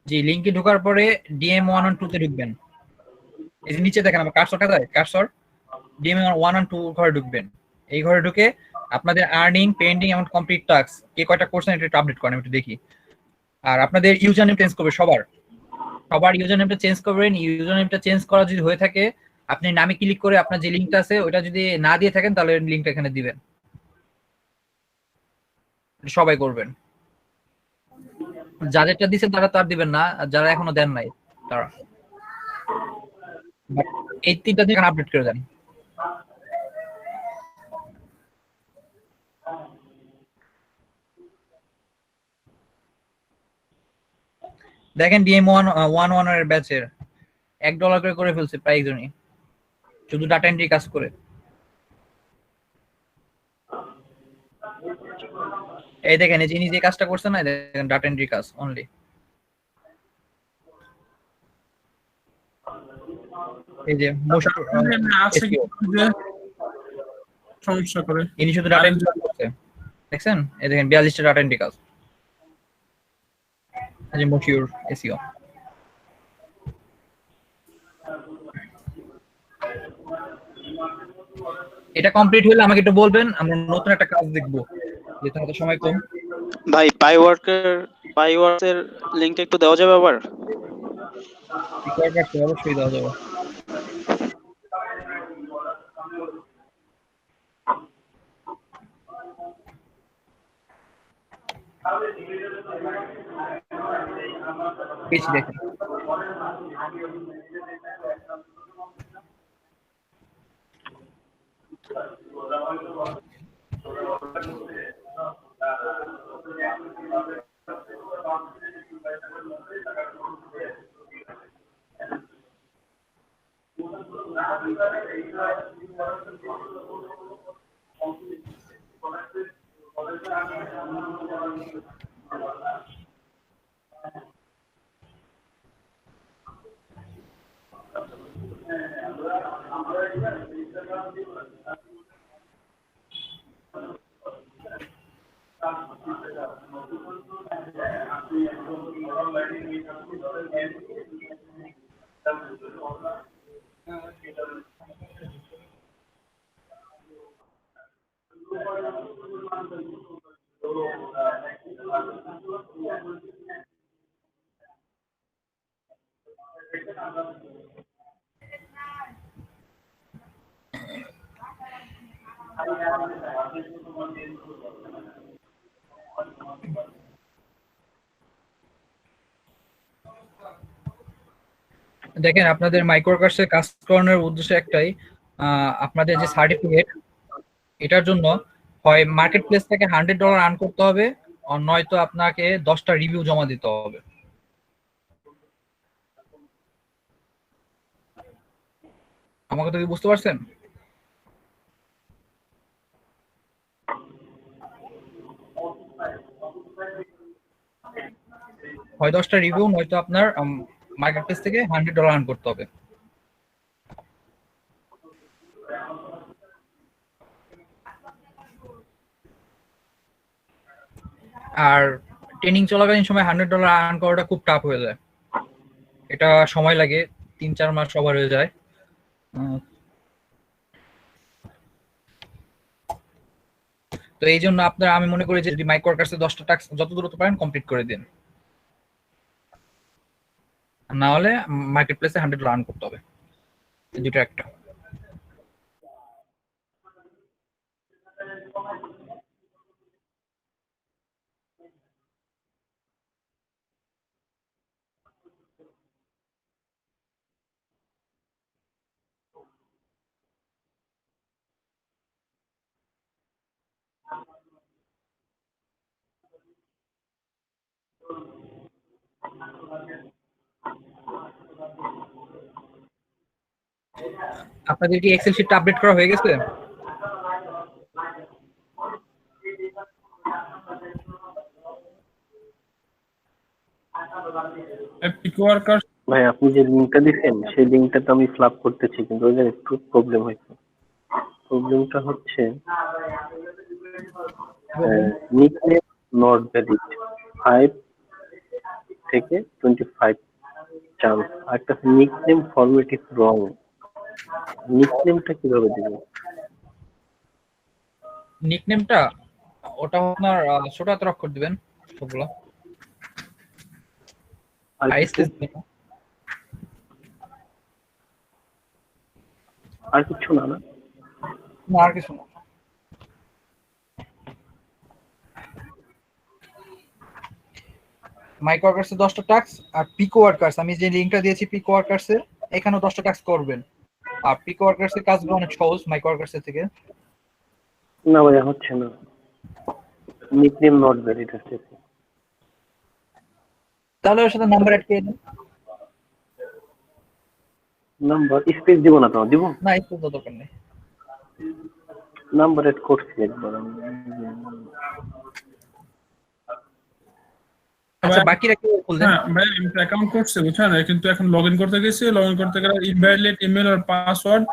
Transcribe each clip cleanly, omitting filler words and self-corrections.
জি, লিংকে ঢোকার পরে ডিএম 1 আর 2 তে ঢুকবেন। এই যে নিচে দেখেন আমার কার্সরটা যায়, কার্সর ডিএম 1 আর 2 ঘরে ঢুকবেন। এই ঘরে ঢুকে আপনাদের আর্নিং, পেন্ডিং এবং কমপ্লিট টাস্ক কে কয়টা করছেন এটা একটু আপডেট করেন, একটু দেখি। আর আপনাদের ইউজার নেম চেঞ্জ করবে সবার ইউজার নেমটা চেঞ্জ করবেন। ইউজার নেমটা চেঞ্জ করা যদি হয়ে থাকে আপনি নামে ক্লিক করে আপনার যে লিংকটা আছে ওটা যদি না দিয়ে থাকেন তাহলে লিংকটা এখানে দিবেন, সবাই করবেন। যাদেরটা দিচ্ছেন তারা তার দিবেন না, আর যারা এখনো দেন নাই তারা। But এই তিনটা থেকে আপডেট করে দেন। দেখেন ডিএম 1 এর ব্যাচের $1 করে ফেলছে প্রায় একজনই, শুধু ডাটা এন্ট্রি কাজ করে। এই দেখেন এই যিনি যে কাজটা করছেন না, দেখেন ডাটা এন্ট্রি কাজ অনলি। এই যে আছে সমস্যা করে ইনি শুধু ডাটা এন্ট্রি করছে, দেখছেন? এই দেখেন 42টা ডাটা এন্ট্রি কাজ। এই যে মশিউর এসইও। এটা কমপ্লিট হলে আমাকে একটু বলবেন, আমরা নতুন একটা কাজ দেখবো, যেটা হয়তো সময় কম। ভাই পাইওয়ার্কের লিংকটা একটু দেওয়া যাবে আবার? অবশ্যই দেওয়া যাবে। পেয়েছি দেখেন। দেখেন আপনাদের মাইক্রোকার্সে কাজ করানোর উদ্দেশ্য একটাই, আপনাদের যে সার্টিফিকেট এটার জন্য হয় মার্কেট প্লেস থেকে $100 আর্ন করতে হবে, নয়তো আপনাকে 10টা রিভিউ জমা দিতে হবে। আমার কথা কি বুঝতে পারছেন? হয় 10টা রিভিউ, নয়তো আপনার মার্কেট প্লেস থেকে $100 আর্ন করতে হবে। আর ট্রেনিং চলাকালীন সময় $100 আর্ন করাটা খুব টাফ হয়ে যায়, এটা সময় লাগে, 3-4 মাস সবার হয়ে যায়। তো এই জন্য আপনার আমি মনে করি যে যদি মাইক্রোকার্সে 10টা টাস্ক যত দ্রুত পারেন কমপ্লিট করে দিন, না হলে মার্কেট প্লেসে $100 আর্ন করতে হবে। দুটো একটা। আপনাদের কি এক্সেল শিটটা আপডেট করা হয়ে গেছে? ভাই আপনি যে লিঙ্কটা দিচ্ছেন সেই লিঙ্কটা তো আমি ফ্লাপ করতেছি, কিন্তু ওই জায়গায় একটু প্রবলেম হয়েছে। প্রবলেমটা হচ্ছে নিকনেম নট ভ্যালিড 5 থেকে 25 চান্স। আর একটা নিকনেম ফরম্যাট ইজ রং। নিকনেমটা কিভাবে দিবেন? নিকনেমটা ওটা আপনার ছোট হাতের অক্ষর দিবেন সবগুলো, আর আর কিছু? স্পেস দিবেন না। আর কিছু না? না না, আর কিছু না। মাইক্রো ওয়ার্কার্সে 10টা টাস্ক, আর পিকো ওয়ার্কার্স আমি যে লিংকটা দিয়েছি পিকো ওয়ার্কার্সের, এখানেও 10টা টাস্ক করবেন। আর পিকো ওয়ার্কার্সের কাজগুলো অনেক সহজ মাইক্রো ওয়ার্কার্সের থেকে। না ভাইয়া, হচ্ছে না। নিকনেম নট ভ্যালিড হচ্ছে। তাহলে ওর সাথে নাম্বার অ্যাড করে দিন। নাম্বার স্পেস দিব না তো? দিব না, স্পেস দরকার নেই। নাম্বার এড করছি একবার আমি। আচ্ছা, বাকিরা কি খুললেন? হ্যাঁ ভাই, আমি অ্যাকাউন্ট করছি বুঝছেন, কিন্তু এখন লগইন করতে গেছি, লগইন করতে গেলে ইনভ্যালিড ইমেল আর পাসওয়ার্ড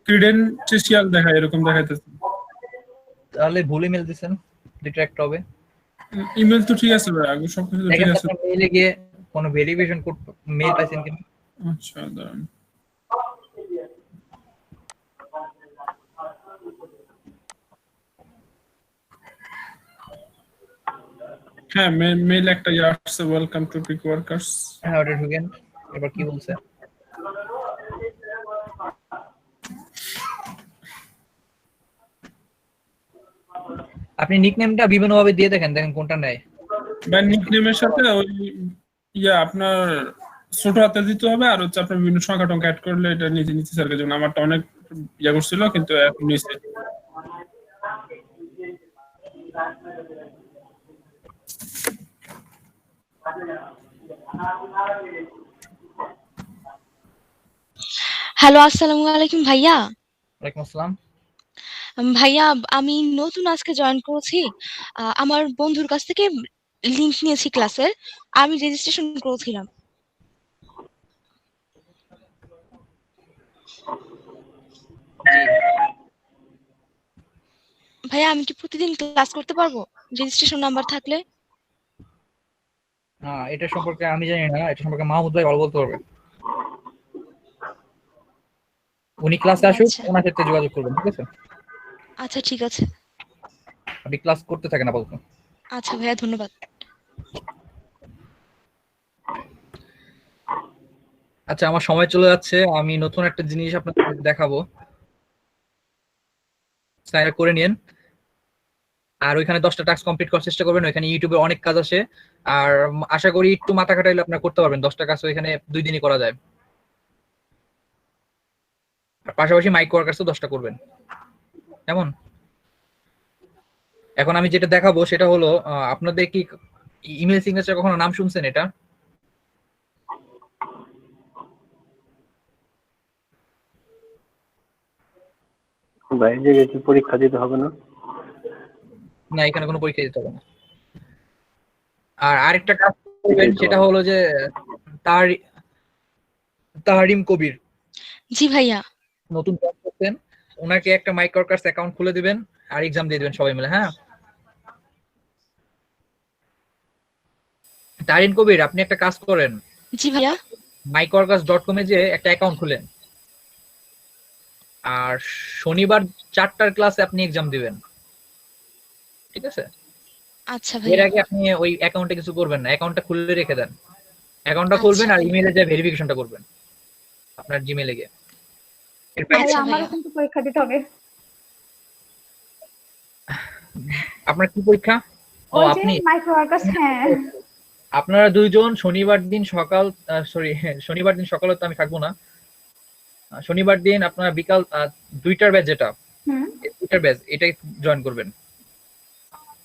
ক্রিডেনশিয়াল দেখা এরকম দেখাইতেছে। তাহলে ভুল ইমেল দিবেন, দুটো একটা হবে। ইমেল তো ঠিক আছে ভাই, আগে সবকিছু তো ঠিক দেখেন আছে। আপনার মেইলে গিয়ে কোনো ভেরিফিকেশন কোড মেইল পাইছেন কিনা। আচ্ছা দাঁড়ান। হ্যাঁ, মেইল একটা আসছে, ওয়েলকাম টু পিক ওয়ার্কার্স। হ্যাঁ, ওটা ঢুকেন। এবার কি বলছে? আপনি নিকনেমটা বিভিন্নভাবে দিয়ে দেখেন কোনটা নেয়। ভাই নিকনেমের সাথে ওই আপনার ছোট হাতে দিতে হবে, আর হচ্ছে আপনার বিভিন্ন সংখ্যা টংখ্যা অ্যাড করলে এটা নিজে নিচে স্যারকে যেমন আমারটা অনেক করছিল, কিন্তু এখন নিচে। হ্যালো, আসসালামু আলাইকুম ভাইয়া। ওয়ালাইকুম আসসালাম। ভাইয়া, আমি নতুন আজকে জয়েন করেছি। আমার বন্ধুর কাছ থেকে লিংক নিয়েছি ক্লাসের। আমি রেজিস্ট্রেশন করেছিলাম। ভাইয়া, আমি কি প্রতিদিন ক্লাস করতে পারবো রেজিস্ট্রেশন নাম্বার থাকলে? হ্যাঁ, এটা সম্পর্কে আমি জানি না, এটা সম্পর্কে মাহমুদ ভাই ভালো বলতে পারবে। উনি ক্লাসে আসুক, আচ্ছা ওনার সাথে যোগাযোগ করবেন, ঠিক আছে? আচ্ছা, ঠিক আছে। আপনি ক্লাস করতে থাকেন আপাতত। আচ্ছা ভাইয়া, ধন্যবাদ। আচ্ছা, আমার সময় চলে যাচ্ছে, আমি নতুন একটা জিনিস আপনাদের দেখাবো, সাইন আপ করে নিন। আর ওইখানে 10টা টাস্ক কমপ্লিট করার চেষ্টা করবেন। ওইখানে ইউটিউবে অনেক কাজ আসে, আর আশা করি একটু মাথা খাটাইলে আপনারা করতে পারবেন। 10টা কাজ ওইখানে 2 দিনই করা যায়। আর পাশাপাশি মাইক্রো ওয়ার্কার্সও 10টা করবেন। কেমন? এখন আমি যেটা দেখাবো সেটা হলো, আপনাদের কি ইমেল সিগনেচার কখনো নাম শুনছেন এটা? বাইরে গিয়ে কি পরীক্ষা দিতে হবে না? না, এখানে কোনো পরীক্ষা দিতে হবে না। আর আরেকটা কাজ করবেন, সেটা হলো যে তাহরিম কবির জি ভাইয়া। নতুন জব করতেন, ওনাকে একটা মাইক্রো ওয়ার্কার্স অ্যাকাউন্ট খুলে দিবেন আর এক্সাম দিয়ে দিবেন সবাই মিলে। হ্যাঁ, তাহরিম কবির, আপনি একটা কাজ করেন, জি ভাইয়া। microworkers.com এ যে একটা অ্যাকাউন্ট খুলেন, আর শনিবার 4টার ক্লাসে আপনি এক্সাম দিবেন, ঠিক আছে? আচ্ছা এর ভাইয়া। আগে আপনি ওই অ্যাকাউন্টে কিছু করবেন না, অ্যাকাউন্টটা খুলে রেখে দেন। অ্যাকাউন্টটা খুলবেন আর ইমেইলে যে ভেরিফিকেশনটা করবেন আপনার জিমেইলে গিয়ে। এর আচ্ছা বাইরে ভাইয়া। আমারও কিন্তু পরীক্ষা দিতে হবে। আপনার কি পরীক্ষা? ও, ওই যে আপনি মাইক্রো ওয়ার্কার্স। হ্যাঁ, আপনারা দুইজন শনিবার দিন সকাল, শনিবার দিন সকালে তো আমি থাকবো না। শনিবার দিন আপনারা বিকাল 2টার ব্যাচ, যেটা হুম। 2টার ব্যাচ, এটাই জয়েন করবেন।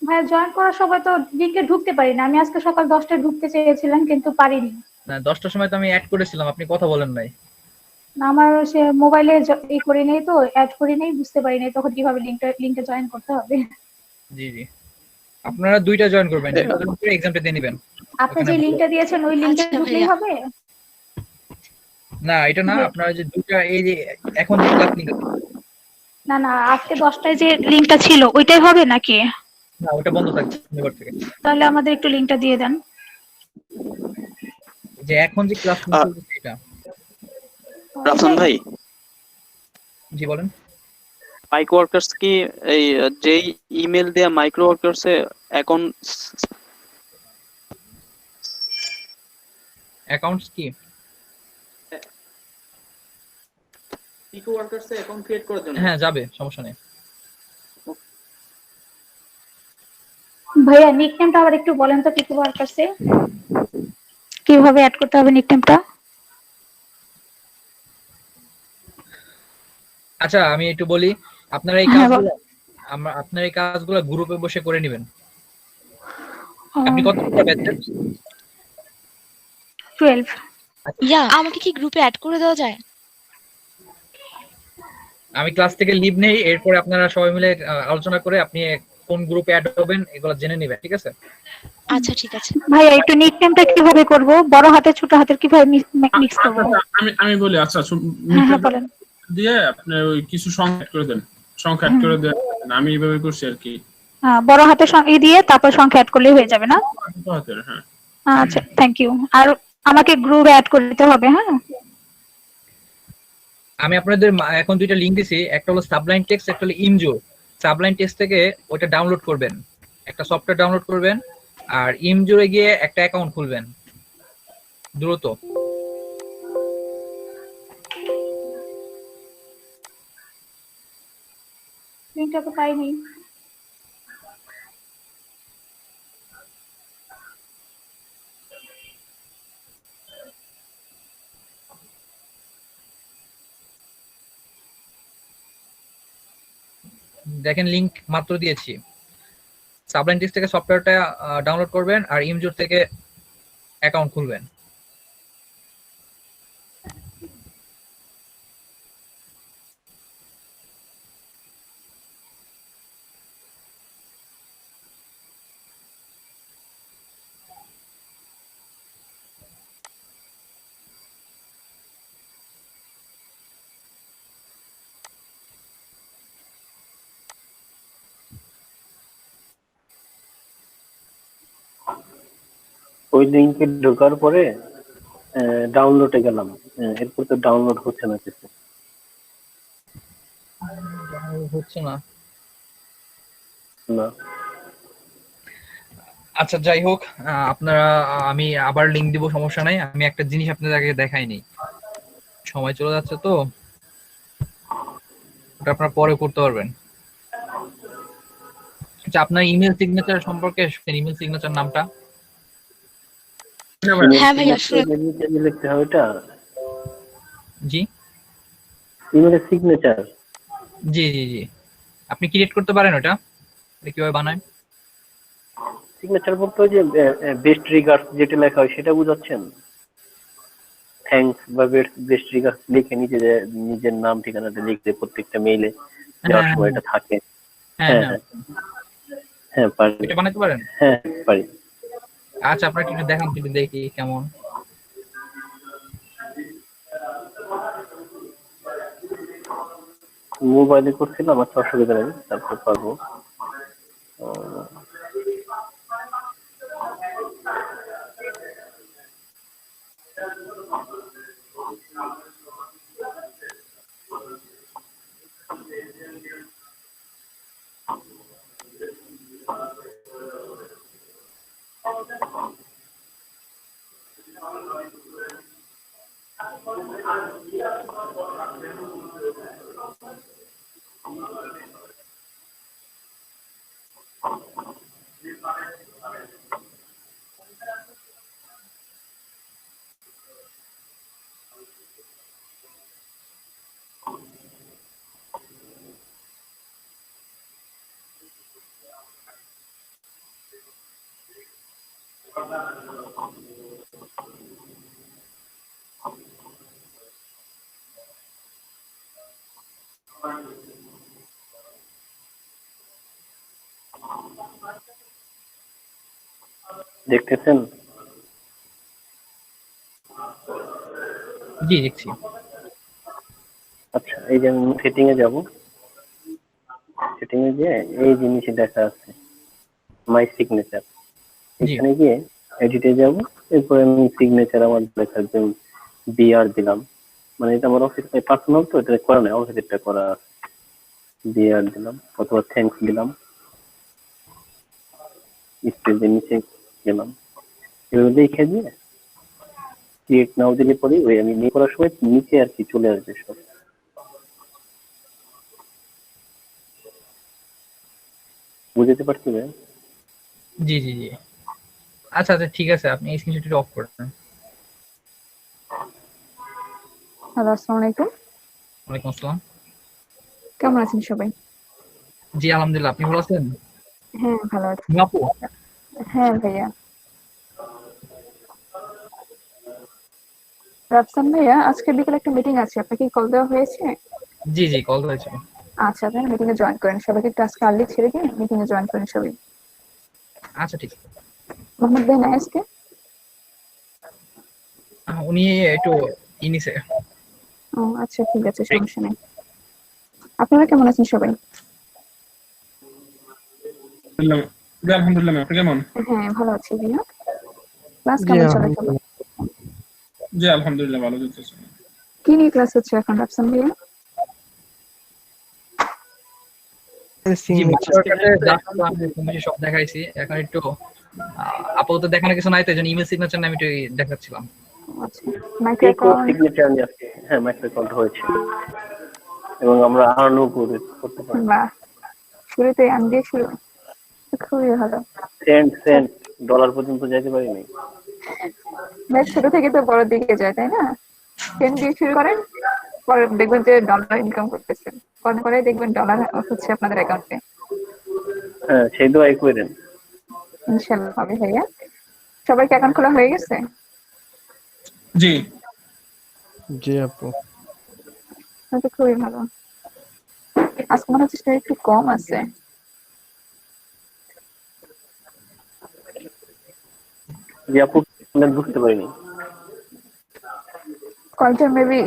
ভাইয়া, জয়েন করার সময় তো লিংকে ঢুকতে পারি না। আমি আজকে সকাল 10টায় ঢুকতে চেয়েছিলাম কিন্তু পারিনি। না, 10টার সময় তো আমি অ্যাড করেছিলাম, আপনি কথা বলেন নাই। না, আমার সে মোবাইলে ই করি নাই, তো অ্যাড করি নাই, বুঝতে পারি নাই তখন কিভাবে লিংকে জয়েন করতে হবে। জি জি, আপনারা 2টা জয়েন করবেন, এক্সামটা দিয়ে নেবেন। আপনি যে লিংকটা দিয়েছেন ওই লিংকে আচ্ছা ঢুকলেই ভাইয়া। হবে? না, এটা না, আপনারা যে 2টা, এই যে এখন যে ক্লাস লিংক, না না, আজকে 10টায় যে লিংকটা ছিল ওইটাই হবে নাকি? না ওটা বন্ধ থাকবে শনিবার থেকে। তাহলে আমাদের একটু লিংকটা দিয়ে দেন। যে এখন যে ক্লাস চলতেছে এটা। রাফসান ভাই, জি বলেন। মাইক ওয়ার্কার্স কি এই যেই ইমেল দেয়া মাইক্রো ওয়ার্কার্সে অ্যাকাউন্টস কি? অ্যাকাউন্ট ক্রিয়েট করার জন্য? হ্যাঁ যাবে, সমস্যা নেই। ভাইয়া নিকনেমটা আবার একটু বলেন তো পিকু ওয়ার্কার্সে কিভাবে অ্যাড করতে হবে নিকনেমটা? আচ্ছা আমি একটু বলি, আপনারা এই হ্যাঁ, কাজগুলো আপনার এই কাজগুলো গ্রুপে বসে করে নেবেন। আপনি কতটা ব্যাচের? 12। ইয়া আমাকে কি গ্রুপে অ্যাড করে দেওয়া যায়? আমি ক্লাস থেকে লিভ নেই, এরপরে আপনারা সবাই মিলে আলোচনা করে আপনি কোন গ্রুপে অ্যাড হবেন এগুলো জেনে নেবেন, ঠিক আছে? আচ্ছা ঠিক আছে। ভাইয়া একটু নিকনেমটা কিভাবে করব, বড় হাতের ছোট হাতের কিভাবে মিক্স করব? আমি বলি, আচ্ছা হ্যাঁ বলেন। দিয়ে আপনি ওই কিছু সংখ্যা অ্যাড করে দেন, সংখ্যা অ্যাড করে দেন। আমি এইভাবে করছি আর কি। হ্যাঁ, বড় হাতের দিয়ে তারপর সংখ্যা অ্যাড করলেই হয়ে যাবে না? হ্যাঁ আচ্ছা থ্যাংক ইউ। আর আমাকে গ্রুপে অ্যাড করতে হবে? হ্যাঁ আমি আপনাদের এখন দুইটা লিংক দিছি, একটা হলো সাবলাইন টেক্সট, একটা হলো ইমজো। সাবলাইন টেক্সট থেকে ওটা ডাউনলোড করবেন, একটা সফটওয়্যার ডাউনলোড করবেন, আর ইমজোরে গিয়ে একটা অ্যাকাউন্ট খুলবেন দ্রুত। লিংকটা তো পাইনি। দেখেন লিংক মাত্র দিয়েছি। সাবলাইন টেক্সট থেকে সফটওয়্যারটা ডাউনলোড করবেন আর ইমজোর থেকে অ্যাকাউন্ট খুলবেন। ওই লিঙ্কে ঢোকার পরে ডাউনলোডে গেলাম, এরপর তো ডাউনলোড হচ্ছে না কিছু। হচ্ছে না? না আচ্ছা যাই হোক, আপনারা আমি আবার লিংক দিব, সমস্যা নাই। আমি একটা জিনিস আপনাদেরকে দেখাইনি, সময় চলে যাচ্ছে তো, ওটা আপনারা পরে করতে পারবেন। আচ্ছা আপনার ইমেল সিগনেচার সম্পর্কে, ইমেল সিগনেচার নামটা? হ্যাঁ ভাইয়া শুনে লিখতে হবে এটা, জি ইমেলের সিগনেচার। জি জি জি, আপনি ক্রিয়েট করতে পারেন ওটা? এটা কিভাবে বানায়? সিগনেচার বলতে ওই যে বেস্ট রিগার্ডস যেটা লেখা হয় সেটা বুঝাচ্ছেন? থ্যাঙ্কস বা বেস্ট রিগার্ডস লিখে নিজের নাম ঠিকানাটা লিখতে প্রত্যেকটা মেইলে যাওয়ার সময় এটা থাকে। হ্যাঁ হ্যাঁ হ্যাঁ পারি। এটা বানাতে পারেন? হ্যাঁ পারি। আচ্ছা আপনার একটু দেখান, একটু দেখি কেমন। মোবাইলে করছিলাম, আচ্ছা অসুবিধা নেই, তারপর পারবো। দেখতেছেন? জি দেখছি। আচ্ছা এই যে আমি সেটিং এ যাব, সেটিং এ গিয়ে এই জিনিসে দেখা আছে মাই সিগনেচার, এখানে গিয়ে এডিটে যাব, এরপরে আমি সিগনেচার আমার লেখার যে বিআর দিলাম, মানে এটা আমার অফিস পার্সোনাল, তো এটা করা নাই, অফিসেরটা করা। বিআর দিলাম অথবা থ্যাঙ্কস দিলাম, স্পেসের নিচে গেলাম, এভাবে লিখে দিয়ে ক্রিয়েট নাও দিলে পরে ওই আমি নিয়ে করার সময় নিচে আর কি চলে আসবে সব। বুঝতে পারছি ভাই? জি জি জি। আচ্ছা আচ্ছা ঠিক আছে, আপনি এই স্ক্রিনশটটি অফ করে দেন। হ্যালো, আসসালামু আলাইকুম। ওয়ালাইকুম আসসালাম। কেমন আছেন সবাই? জি আলহামদুলিল্লাহ, আপনি ভালো আছেন? হ্যাঁ, ভালো আছি। আপু হ্যাঁ ভাইয়া। রাফসান ভাইয়া, আজকে বিকেলে একটা মিটিং আছে, আপনাকে কল দেওয়া হয়েছে? জি জি কল হয়েছিল। আচ্ছা, আপনি মিটিং এ জয়েন করেন, সবাইকে একটু আজকে আর্লি ছেড়ে দিয়ে মিটিং এ জয়েন করেন সবাই। আচ্ছা ঠিক আছে। মোহাম্মদ ভাই নাই আজকে? উনি একটু ইনিসে। ও আচ্ছা, ঠিক আছে, সমস্যা নেই। আপনারা কেমন আছেন সবাই? আলহামদুলিল্লাহ, আপনি কেমন? হ্যাঁ, ভালো আছি ভাইয়া। ক্লাস কেমন চলে? জি আলহামদুলিল্লাহ, ভালো চলতেছে। কি নিয়ে ক্লাস হচ্ছে এখন রাফসান ভাইয়া? জি মাস্টারকার্ডে যা ছিল আমি কমিটি সব দেখাইছি, এখন একটু আপাতত দেখানোর কিছু নাই, তো জন্য ইমেল সিগনেচার আমি একটু দেখাচ্ছিলাম। আচ্ছা, মাইক্রো অ্যাকাউন্ট। সিগনেচার আমি আজকে মাইক্রো অ্যাকাউন্ট হয়েছে এবং আমরা আর্নও করতে পারি। বাহ, শুরুতে আমি দিয়ে শুরু, খুবই ভালো। সেন্ট ডলার পর্যন্ত যাইতে পারিনি। ব্যাস ছোট থেকে তো বড় দিকে যায়, তাই না? সেন্ট দিয়ে শুরু করেন, পরে দেখবেন যে ডলার ইনকাম করতেছেন, পরে পরে দেখবেন ডলার হচ্ছে আপনাদের অ্যাকাউন্টে। হ্যাঁ, সেই দোয়াই করেন। ইনশাআল্লাহ হবে ভাইয়া। সবাইকে অ্যাকাউন্ট খোলা হয়ে গেছে? জি জি আপু। তাহলে তো খুবই ভালো। আজকে মনে হচ্ছে সেটা একটু কম আছে। যে আপু বুঝতে পারিনি। কয়েকজন মেবি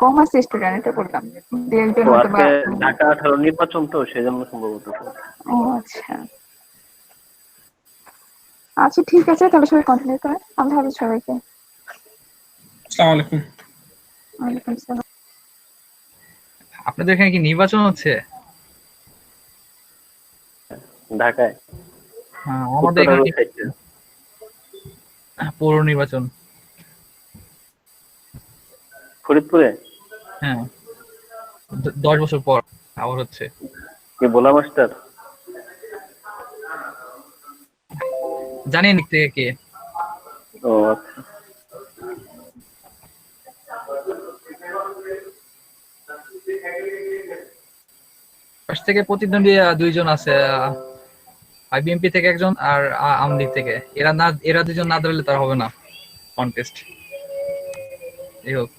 কম আছে স্টুডেন্ট, এটা বললাম। দুই একজন তো হয়তো বা। আজকে ঢাকা 18 নির্বাচন, তো সেজন্য সম্ভবত। ও আচ্ছা আচ্ছা, ঠিক আছে, তাহলে সবাই কন্টিনিউ করেন। আল্লাহ হাফেজ সবাইকে। আসসালামু আলাইকুম। ওয়ালাইকুম আসসালাম। আপনাদের এখানে কি নির্বাচন হচ্ছে? ঢাকায় আমাদের উত্তরা এখানে সাইডে। পৌর নির্বাচন। ফরিদপুরে হ্যাঁ 10 বছর পর আবার হচ্ছে। কে ভোলা মাস্টার? জানেন দিক থেকে কে? ও আচ্ছা। পাশ থেকে প্রতিদ্বন্দ্বী দুইজন আছে, আইবিএমপি থেকে একজন আর আওয়ামী লীগ থেকে। এরা দুজন না দাঁড়ালে তার হবে না কন্টেস্ট। এই হোক,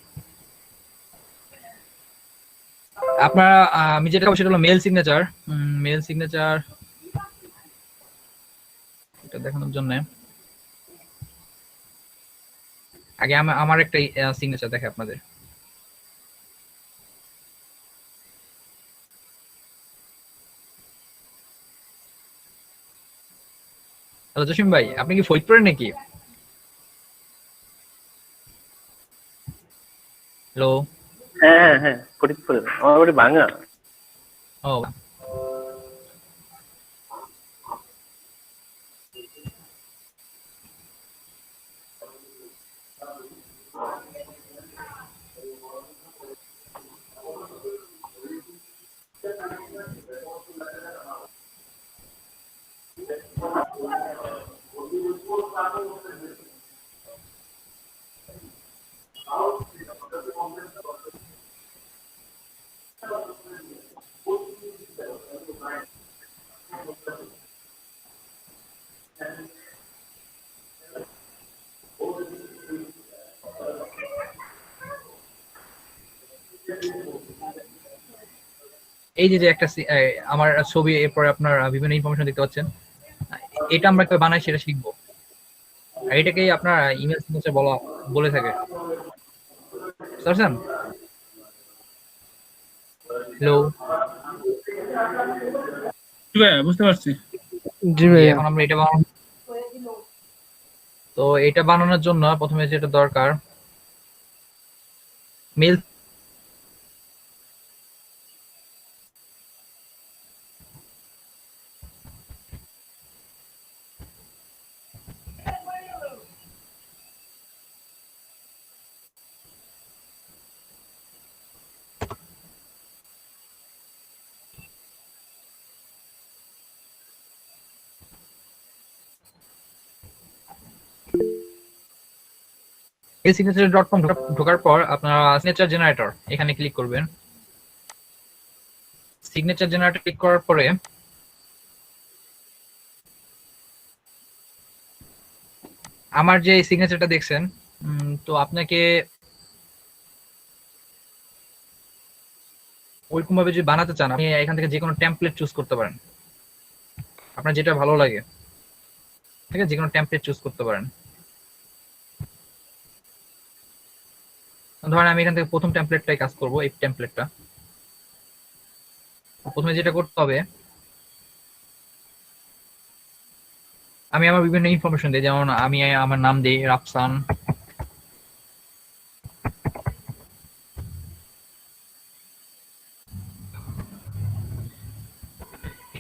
আপনারা আমি যেটা সেটা হলো মেল সিগনেচার। মেল সিগনেচার এটা দেখানোর জন্য আগে আমার একটা সিগনেচার দেখে আপনাদের। হ্যালো জসিম ভাই, আপনি কি ফরিদপুরের নাকি? হ্যালো। হ্যাঁ ফরিদপুরে, আমার বাড়ি ভাঙা। ও এই যে একটা আমার ছবি, এরপরে আপনার বিভিন্ন ইনফরমেশন দেখতে পাচ্ছেন। এটা আমরা কিভাবে বানাই সেটা শিখবো, আর এটাকেই আপনার ইমেল সিগনেচার বলে থাকে। বুঝতে হ্যালো। বুঝতে পারছি। জি ভাই। এখন আমরা এটা বানাবো। তো এটা বানানোর জন্য প্রথমে যেটা দরকার, মেল signature.com ঢোকার পর আপনারা সিগনেচার জেনারেটর এখানে ক্লিক করবেন। সিগনেচার জেনারেটর ক্লিক করার পরে আমার যে সিগনেচারটা দেখছেন, তো আপনাকে ওইরকম ভাবে যদি বানাতে চান, আপনি এখান থেকে যে কোনো টেমপ্লেট চুজ করতে পারেন, আপনার যেটা ভালো লাগে, ঠিক আছে, যে কোনো টেমপ্লেট চুজ করতে পারেন। ধরেন আমি এখান থেকে প্রথম টেমপ্লেটটাই কাজ করব, এই টেমপ্লেটটা। প্রথমে যেটা করতে হবে, আমি আমার বিভিন্ন ইনফরমেশন দিই, যেমন আমি আমার নাম দিই রাফসান,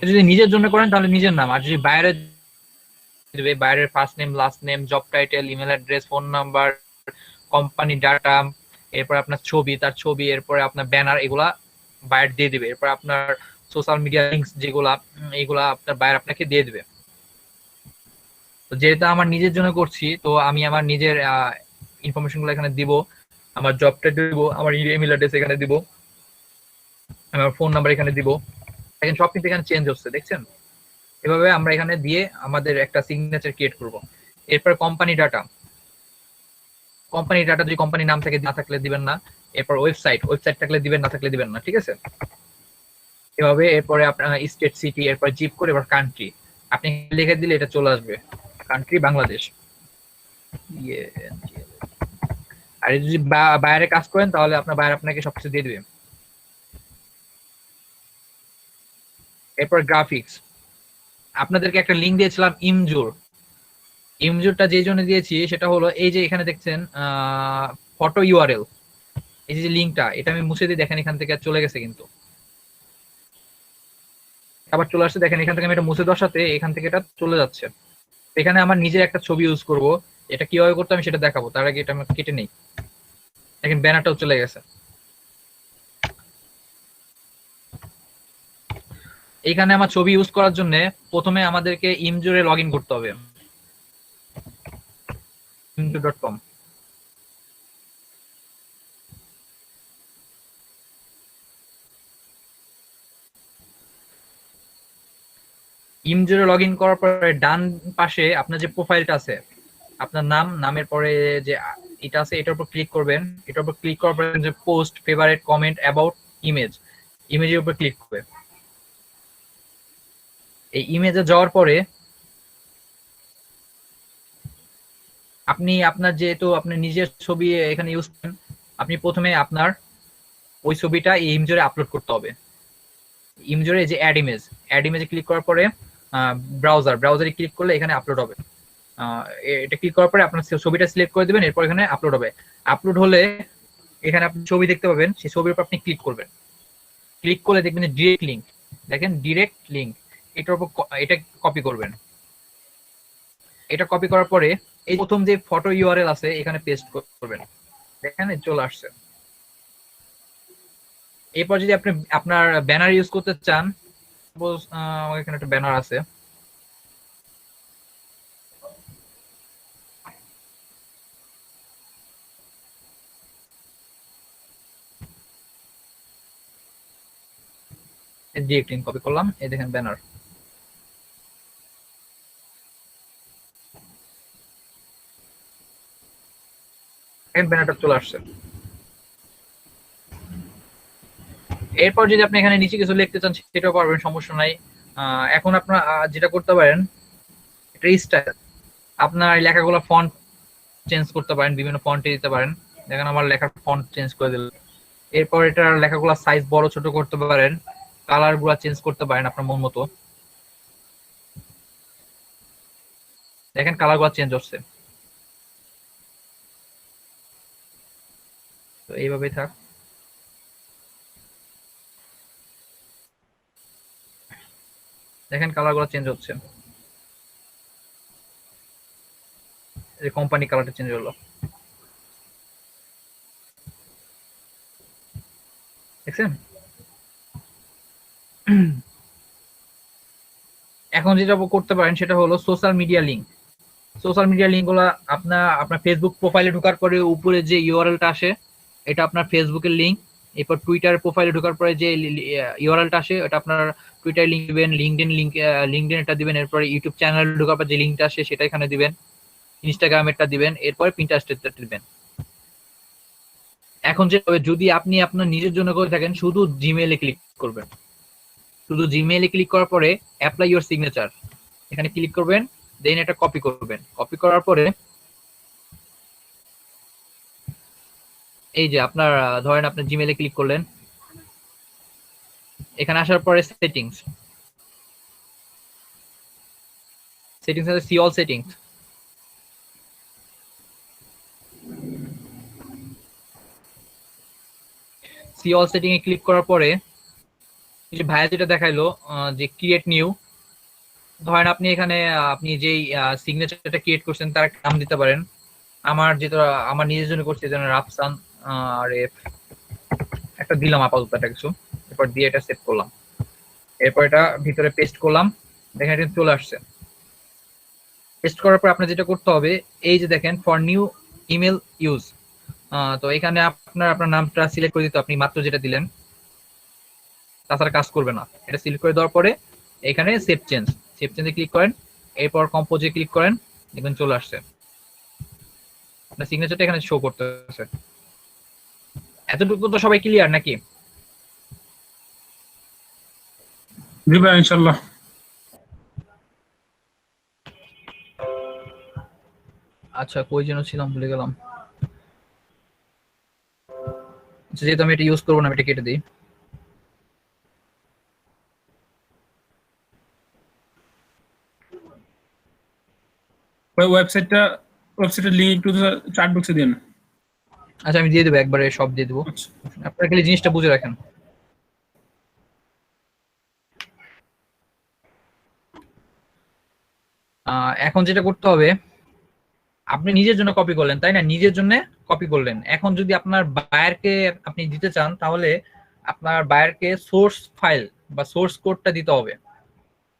যদি নিজের জন্য করেন তাহলে নিজের নাম, আর যদি বাইরে দিবে বাইরের first name, last name, job title, email address, phone number, company data, এরপর আপনার ছবি, তার ছবি, এরপরে আপনার ব্যানার, এগুলা বাইরে দিয়ে দিবে। এরপর আপনার সোশ্যাল মিডিয়া লিঙ্কস যেগুলা, এগুলা আপনার বাইরে আপনাকে দিয়ে দিবে। তো যেহেতু আমার নিজের জন্য করছি, তো আমি আমার নিজের ইনফরমেশন গুলো এখানে দিব, আমার জবটা দিব, আমার ইমেল অ্যাড্রেস এখানে দিব, আমার ফোন নাম্বার এখানে দিব। এখন সব কিন্তু এখানে চেঞ্জ হচ্ছে, দেখছেন? এভাবে আমরা এখানে দিয়ে আমাদের একটা সিগনেচার ক্রিয়েট করব। এরপর কোম্পানি ডাটা, যদি কোম্পানি নাম থেকে না থাকলে দিবেন না। এরপর ওয়েবসাইট থাকলে দিবেন, না থাকলে দিবেন না, ঠিক আছে? এভাবে এরপরে আপনার স্টেট, সিটি, এরপর জিপ করে, এবার কান্ট্রি আপনি লিখে দিলে এটা চলে আসবে, কান্ট্রি বাংলাদেশ। আর যদি বাইরে কাজ করেন তাহলে আপনার বাইরে আপনাকে সবকিছু দিয়ে দিবে। এরপর গ্রাফিক্স, আপনাদেরকে একটা লিঙ্ক দিয়েছিলাম ইমজুরটা যে জন্য দিয়েছি সেটা হলো এই যে এখানে দেখছেন ফটো ইউআরএল, এই যে লিঙ্কটা, এটা আমি মুছে দিয়ে দেখেন এখান থেকে চলে গেছে, কিন্তু আবার চলে আসছে, দেখেন এখান থেকে আমি এটা মুছে দেওয়ার সাথে এখান থেকে এটা চলে যাচ্ছে। এখানে আমার নিজের একটা ছবি ইউজ করব, এটা কিভাবে করতে আমি সেটা দেখাবো, তার আগে এটা আমি কেটে নেই। দেখেন ব্যানারটাও চলে গেছে। এখানে আমার ছবি ইউজ করার জন্য প্রথমে আমাদেরকে ইমজুরে লগ ইন করতে হবে, imjur.com। ইমজুরে লগ ইন করার পরে ডান পাশে আপনার যে প্রোফাইলটা আছে, আপনার নামের পরে যে এটা আছে, এটার উপর ক্লিক করবেন। এটার উপর ক্লিক করার পরে যে পোস্ট, ফেভারিট, কমেন্ট, অ্যাবাউট, ইমেজের উপর ক্লিক করবে। এই ইমেজে যাওয়ার পরে আপনি আপনার যেহেতু আপনি নিজের ছবি এখানে ইউজ করেন, আপনি প্রথমে আপনার ওই ছবিটা এই ইমজুরে আপলোড করতে হবে। ইমজুরে যে অ্যাড ইমেজে ক্লিক করার পরে ব্রাউজারে ক্লিক করলে এখানে আপলোড হবে। এটা ক্লিক করার পরে আপনার ছবিটা সিলেক্ট করে দিবেন, এরপর এখানে আপলোড হবে। আপলোড হলে এখানে আপনি ছবি দেখতে পাবেন, সেই ছবির উপর আপনি ক্লিক করবেন। ক্লিক করলে দেখবেন যে ডিরেক্ট লিঙ্ক, দেখেন ডিরেক্ট লিঙ্ক, এটার উপর এটা কপি করবেন। এটা কপি করার পরে এই প্রথম যে ফটো ইউআরএল আছে এখানে পেস্ট করবেন, দেখেন চলে আসছে। এরপর যদি আপনি আপনার ব্যানার ইউজ করতে চান, সাপোজ আমার এখানে একটা ব্যানার আছে, ডিরেক্ট লিংক কপি করলাম, এই দেখেন ব্যানার। ব্যানারটা চলে আসছে। এরপর যদি আপনি এখানে নিচে কিছু লিখতে চান সেটাও পারবেন, সমস্যা নাই। এখন আপনার যেটা করতে পারেন, এটা স্টাইল, আপনার লেখাগুলো ফন্ট চেঞ্জ করতে পারেন, বিভিন্ন ফন্টে দিতে পারেন। দেখেন আমার লেখার ফন্ট চেঞ্জ করে দিল। এরপর এটার লেখাগুলো সাইজ বড় ছোট করতে পারেন, কালার গুলা চেঞ্জ করতে পারেন আপনার মন মতো। দেখেন কালার গুলা চেঞ্জ হচ্ছে। তো এইভাবেই থাক। দেখেন কালারগুলো চেঞ্জ হচ্ছে, এই কোম্পানি কালারটা চেঞ্জ হলো, দেখছেন? এখন যেটা করতে পারেন সেটা হলো social media link. Social media link গুলো আপনার ফেসবুক প্রোফাইলে ঢোকার পরে উপরে যে ইউআরএলটা আসে এটা আপনার ফেসবুকের লিঙ্ক। এরপর টুইটার প্রোফাইলে ঢোকার পরে যে ইউআরএলটা আসে এটা আপনার টুইটার লিঙ্ক দিবেন, লিঙ্কডইন এটা দিবেন। এরপরে ইউটিউব চ্যানেল ঢোকার পর যে লিঙ্কটা আসে সেটা এখানে দিবেন, ইনস্টাগ্রামেরটা দিবেন, এরপরে পিন্টারেস্টেরটা দিবেন। এখন যে যদি আপনি আপনার নিজের জন্য করে থাকেন শুধু জিমেইলে ক্লিক করবেন, শুধু জিমেইলে ক্লিক করার পরে অ্যাপ্লাই ইওর সিগনেচার এখানে ক্লিক করবেন, দেন এটা কপি করবেন। কপি করার পরে এই যে আপনার ধরেন আপনি জিমেইলে ক্লিক করলেন, এখানে আসার পরে সেটিংস আছে, see all settings. See all setting এ ক্লিক করার পরে এই যে ভাইয়া যেটা দেখাইলো যে ক্রিয়েট নিউ, ধরেন আপনি এখানে আপনি যেই সিগনেচারটা ক্রিয়েট করছেন তার নাম দিতে পারেন। আমার যেটা আমার নিজের জন্য করছি যেন রাফসান আর একটা দিলাম আপাতত একটা কিছু, এরপর দিয়ে এটা সেভ করলাম, এরপর এটা ভিতরে পেস্ট করলাম, দেখেন এটা চলে আসছে। পেস্ট করার পর আপনার যেটা করতে হবে এই যে দেখেন ফর নিউ ইমেল ইউজ, তো এখানে আপনার নামটা সিলেক্ট করে দিতে, আপনি মাত্র যেটা দিলেন তাছাড়া কাজ করবে না। এটা সিলেক্ট করে দেওয়ার পরে এখানে সেভ চেঞ্জে ক্লিক করেন, এরপর কম্পোজে ক্লিক করেন, দেখবেন চলে আসছে আপনার সিগনেচারটা এখানে শো করতেছে। এতটুকু তো সবাই ক্লিয়ার নাকি? জি ভাই ইনশাআল্লাহ। আচ্ছা কই যেন ছিলাম ভুলে গেলাম। আচ্ছা যেহেতু আমি এটা ইউজ করবো না, আমি এটা কেটে দিই। ওই ওয়েবসাইটের লিংক একটু চ্যাট বক্সে দিন। আচ্ছা আমি দিয়ে দেবো, একবারে সব দিয়ে দেবো, আচ্ছা। আপনারা খালি জিনিসটা বুঝে রাখেন। এখন যেটা করতে হবে, আপনি নিজের জন্য কপি করলেন তাই না, নিজের জন্য কপি করলেন। এখন যদি আপনার বায়ারকে আপনি দিতে চান তাহলে আপনার বায়ারকে সোর্স ফাইল বা সোর্স কোডটা দিতে হবে।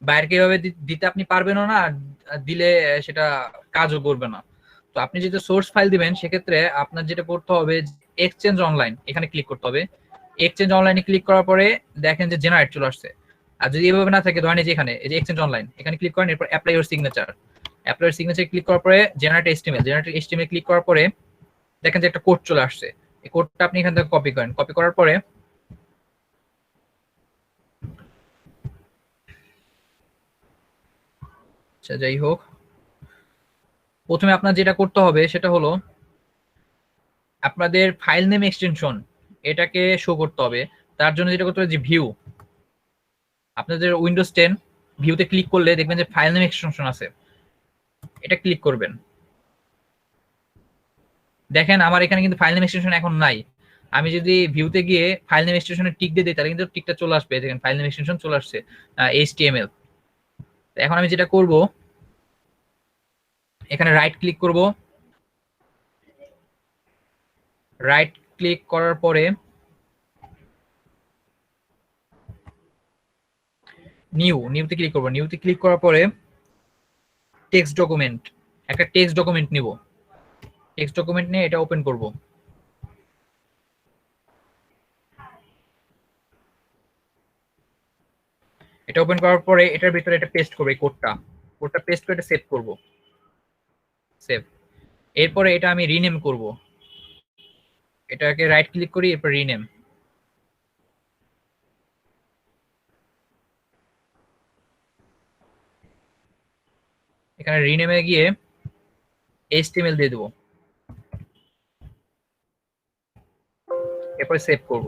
বায়ারকে এভাবে দিতে আপনি পারবেনও না, আর দিলে সেটা কাজও করবে না। তো আপনি যদি সোর্স ফাইল দিবেন সেক্ষেত্রে আপনার যেটা করতে হবে এক্সচেঞ্জ অনলাইন এখানে ক্লিক করতে হবে। এক্সচেঞ্জ অনলাইনে ক্লিক করার পরে দেখেন যে জেনারেট চলে আসছে। আর যদি এভাবে না থাকে ধরেন এই যে এখানে এই যে এক্সচেঞ্জ অনলাইন এখানে ক্লিক করেন, এরপর apply your signature, apply signature click করার পরে জেনারেট এইচটিএমএল ক্লিক করার পরে দেখেন যে একটা কোড চলে আসছে। এই কোডটা আপনি এখান থেকে কপি করেন, কপি করার পরে আচ্ছা যাই হোক, প্রথমে আপনার যেটা করতে হবে সেটা হলো আপনাদের ফাইল নেম এক্সটেনশন এটাকে শো করতে হবে। তার জন্য যেটা করতে হবে যে ভিউ, আপনাদের উইন্ডোজ 10 ভিউতে ক্লিক করলে দেখবেন যে ফাইল নেম এক্সটেনশন আছে, এটা ক্লিক করবেন। দেখেন আমার এখানে কিন্তু ফাইল নেম এক্সটেনশন এখন নাই। আমি যদি ভিউতে গিয়ে ফাইল নেম এক্সটেনশনে টিক দিয়ে দিই তাহলে কিন্তু টিকটা চলে আসবে, দেখেন ফাইল নেম এক্সটেনশন চলে আসছে HTML। এখন আমি যেটা করব এখানে রাইট ক্লিক করব, রাইট ক্লিক করার পরে নিউতে ক্লিক করব। নিউতে ক্লিক করার পরে টেক্সট ডকুমেন্ট, একটা টেক্সট ডকুমেন্ট নিব, টেক্সট ডকুমেন্ট নিয়ে এটা ওপেন করব। এটা ওপেন করার পরে এটার ভিতরে এটা পেস্ট করব, এই কোডটা পেস্ট করে এটা সেভ করব, সেভ। এরপরে এটা আমি রিনেম করব, এটাকে রাইট ক্লিক করি, এরপর রিনেম। এখানে রিনেমে গিয়ে HTML দিয়ে দেবো, এরপরে সেভ করব।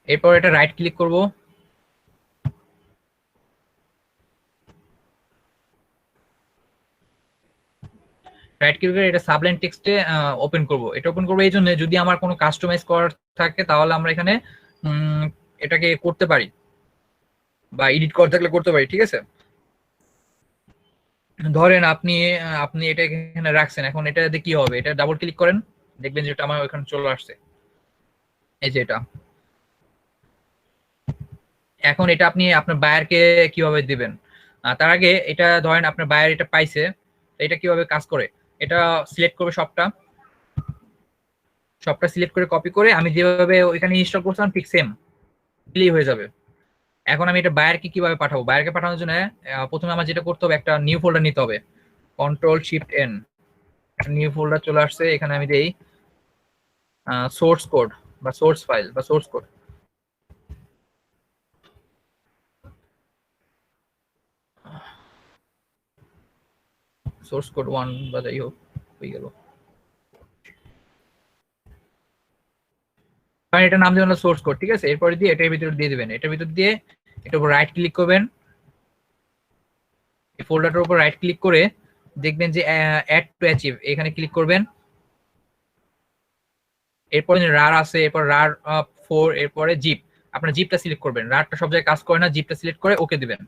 এরপর এটা রাইট ক্লিক করব, রাইট ক্লিক করে এটা সাবলাইন টেক্সটে ওপেন করব। এটা ওপেন করব এই জন্য যদি আমার কোনো কাস্টমাইজ করার থাকে তাহলে আমরা এখানে এটাকে করতে পারি, বা এডিট করা থাকলে করতে পারি, ঠিক আছে। ধরেন আপনি আপনি এটা এখানে রাখছেন, এখন এটাতে কি হবে, এটা ডাবল ক্লিক করেন, দেখবেন যে এটা আমার ওখানে চলে আসছে, এই যে এটা। এখন এটা আপনি আপনার বায়ারকে কিভাবে দিবেন, তার আগে এটা ধরেন আপনার বায়ার এটা পাইছে, এটা কিভাবে কাজ করে, এটা সিলেক্ট করবে সবটা সিলেক্ট করে কপি করে আমি যেভাবে ওইখানে ইনস্টল করছিলাম ঠিক সেম দিলেই হয়ে যাবে। এখন আমি এটা বায়ারকে কিভাবে পাঠাবো, বায়ারকে পাঠানোর জন্য প্রথমে আমার যেটা করতে হবে, একটা নিউ ফোল্ডার নিতে হবে, Ctrl+Shift+N, নিউ ফোল্ডার চলে আসছে, এখানে আমি দেই সোর্স কোড বা সোর্স ফাইল বা সোর্স কোড। সোর্স কোড 1 বা যাই হোক হয়ে গেল। কারণ এটা নাম দিবেন সোর্স কোড, ঠিক আছে। এরপরে দিয়ে এটার ভিতরে দিয়ে দিবেন, এটার ভিতর দিয়ে এটার উপর রাইট ক্লিক করবেন, এই ফোল্ডারটার উপর রাইট ক্লিক করে দেখবেন যে অ্যাড টু অ্যাচিভ, এখানে ক্লিক করবেন। এরপরে রার আছে, এরপর রার 4, এরপরে জিপ, আপনার জিপটা সিলেক্ট করবেন, রারটা সব জায়গায় কাজ করে না, জিপটা সিলেক্ট করে ওকে দিবেন,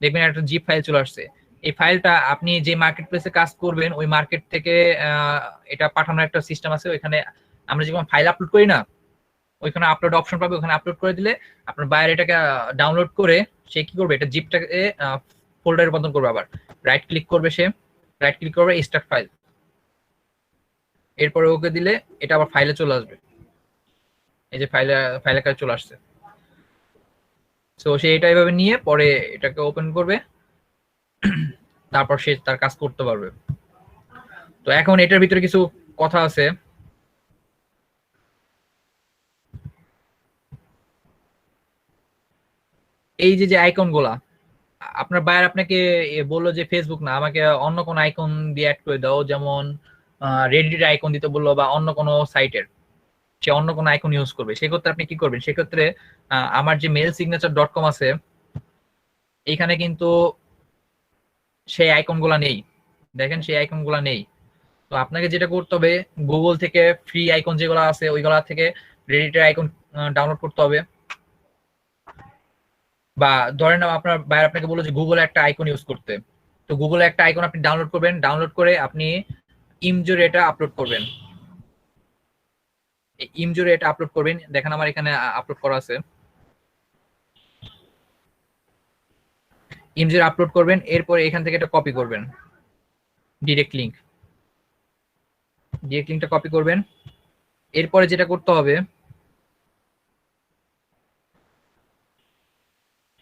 দেখবেন একটা জিপ ফাইল চলে আসছে। এই ফাইলটা আপনি যে মার্কেট প্লেসে কাজ করবেন ওই মার্কেট থেকে এটা পাঠানোর একটা সিস্টেম আছে, ওইখানে আমরা যখন ফাইল আপলোড করি না, ওইখানে আপলোড অপশন পাবে, ওখানে আপলোড করে দিলে আপনার বায়ার এটাকে ডাউনলোড করে সে কি করবে, এটা জিপটাকে ফোল্ডারে রূপান্তর করবে। আবার রাইট ক্লিক করবে, সে রাইট ক্লিক করবে এক্সট্রাক্ট ফাইল, এরপরে ওকে দিলে এটা আবার ফাইলে চলে আসবে, এই যে ফাইলে কাজ চলে আসছে। সো সে এটা এইভাবে নিয়ে পরে এটাকে ওপেন করবে, তারপর সে তার কাজ করতে পারবে। তো এখন এটার ভিতরে কিছু কথা আছে, এই যে যে আইকন গুলা আপনার বায়ার আপনাকে বললো যে ফেসবুক না, আমাকে অন্য কোনো আইকন দিয়ে অ্যাড করে দাও, যেমন রেডিট আইকন দিতে বললো বা অন্য কোনো সাইটের, সে অন্য কোনো আইকন ইউজ করবে, সেক্ষেত্রে আপনি কি করবেন, সেক্ষেত্রে আমার যে mailsignature.com আছে এখানে কিন্তু সেই আইকন গুলা নেই, দেখেন সেই আইকন গুলা নেই। তো আপনাকে যেটা করতে হবে, গুগল থেকে ফ্রি আইকন যেগুলো আছে ওইগুলা থেকে রেডিটের আইকন ডাউনলোড করতে হবে, বা ধরেন আপনার বায়ার আপনাকে বললো যে গুগলে একটা আইকন ইউজ করতে, তো গুগলে একটা আইকন আপনি ডাউনলোড করবেন, ডাউনলোড করে আপনি ইমজোরে এটা আপলোড করবেন, ইমজোরে এটা আপলোড করবেন, দেখেন আমার এখানে আপলোড করা আছে, ইমজোরে আপলোড করবেন, এরপরে এখান থেকে এটা কপি করবেন, ডিরেক্ট লিঙ্কটা কপি করবেন। এরপরে যেটা করতে হবে,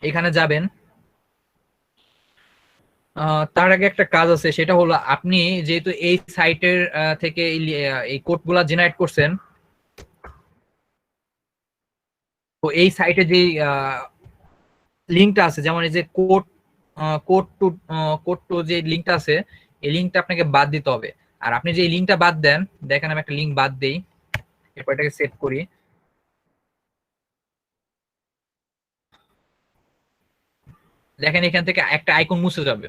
এখানে যাবেন, তার আগে একটা কাজ আছে, সেটা হলো আপনি যেহেতু এই সাইটের থেকে এই কোডগুলা জেনারেট করছেন, তো এই সাইটে যে লিঙ্কটা আছে, যেমন এই যে কোড টু যে লিঙ্কটা আছে, এই লিঙ্কটা আপনাকে বাদ দিতে হবে। আর আপনি যে লিঙ্কটা বাদ দেন, দেখেন আমি একটা লিঙ্ক বাদ দেই, এরপর এটাকে সেভ করি, দেখেন এখান থেকে একটা আইকন মুছে যাবে।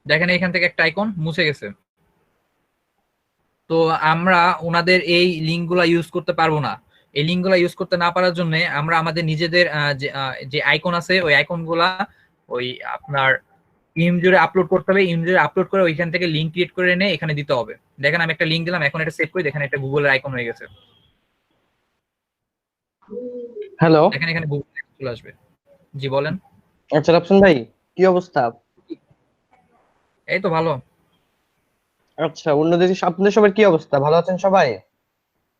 দেখেন এখান থেকে একটা আইকন মুছে গেছে। তো আমরা ওনাদের এই লিঙ্কগুলা ইউজ করতে পারবো না, এই লিঙ্কগুলা ইউজ করতে না পারার জন্য আমরা আমাদের নিজেদের যে আইকন আছে ওই আইকনগুলা ওই আপনার ইমজোরে আপলোড করতে হবে, ইমজোরে আপলোড করে ওইখান থেকে লিঙ্ক ক্রিয়েট করে এনে এখানে দিতে হবে। দেখেন আমি একটা লিঙ্ক দিলাম, এখন এটা সেভ করি, দেখেন এটা গুগলের আইকন হয়ে গেছে। হ্যালো, দেখেন এখানে গুগল চলে আসবে। জি বলেন। আচ্ছা রাফসান ভাই, কি অবস্থা? এই তো ভালো। আচ্ছা, অন্যদের আপনাদের সবার কি অবস্থা? ভালো আছেন সবাই?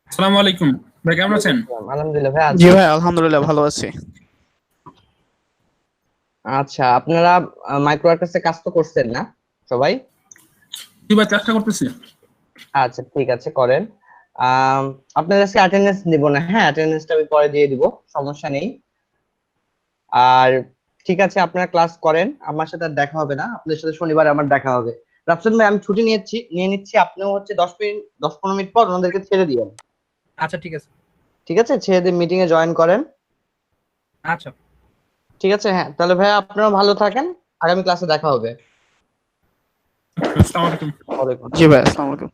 আসসালামু আলাইকুম ভাই, কেমন আছেন? আলহামদুলিল্লাহ ভাই, জি ভাই, আলহামদুলিল্লাহ ভালো আছি। আচ্ছা, আপনারা মাইক্রো আর্কাসে কাজ তো করছেন না সবাই? জি ভাই, চেষ্টা করতেছি। আচ্ছা ঠিক আছে, করেন। আপনাদের আজকে অ্যাটেন্ডেন্স দিব না, হ্যাঁ অ্যাটেন্ডেন্সটা আমি পরে দিয়ে দিব, সমস্যা নেই। আর ঠিক আছে, আপনারা ক্লাস করেন, আমার সাথে আর দেখা হবে না, আপনাদের সাথে শনিবার আমার দেখা হবে। রাফসান ভাই, আমি ছুটি নিয়ে নিচ্ছি, আপনিও হচ্ছে 10-15 মিনিট পর ওনাদেরকে ছেড়ে দিবেন। আচ্ছা ঠিক আছে। ঠিক আছে, ছেড়ে দিয়ে মিটিং এ জয়েন করেন। আচ্ছা, ঠিক আছে, হ্যাঁ তাহলে ভাইয়া আপনারা ভালো থাকেন, আগামী ক্লাসে দেখা হবে। আসসালামু আলাইকুম। ওয়ালাইকুম জি ভাই, আসসালামু আলাইকুম।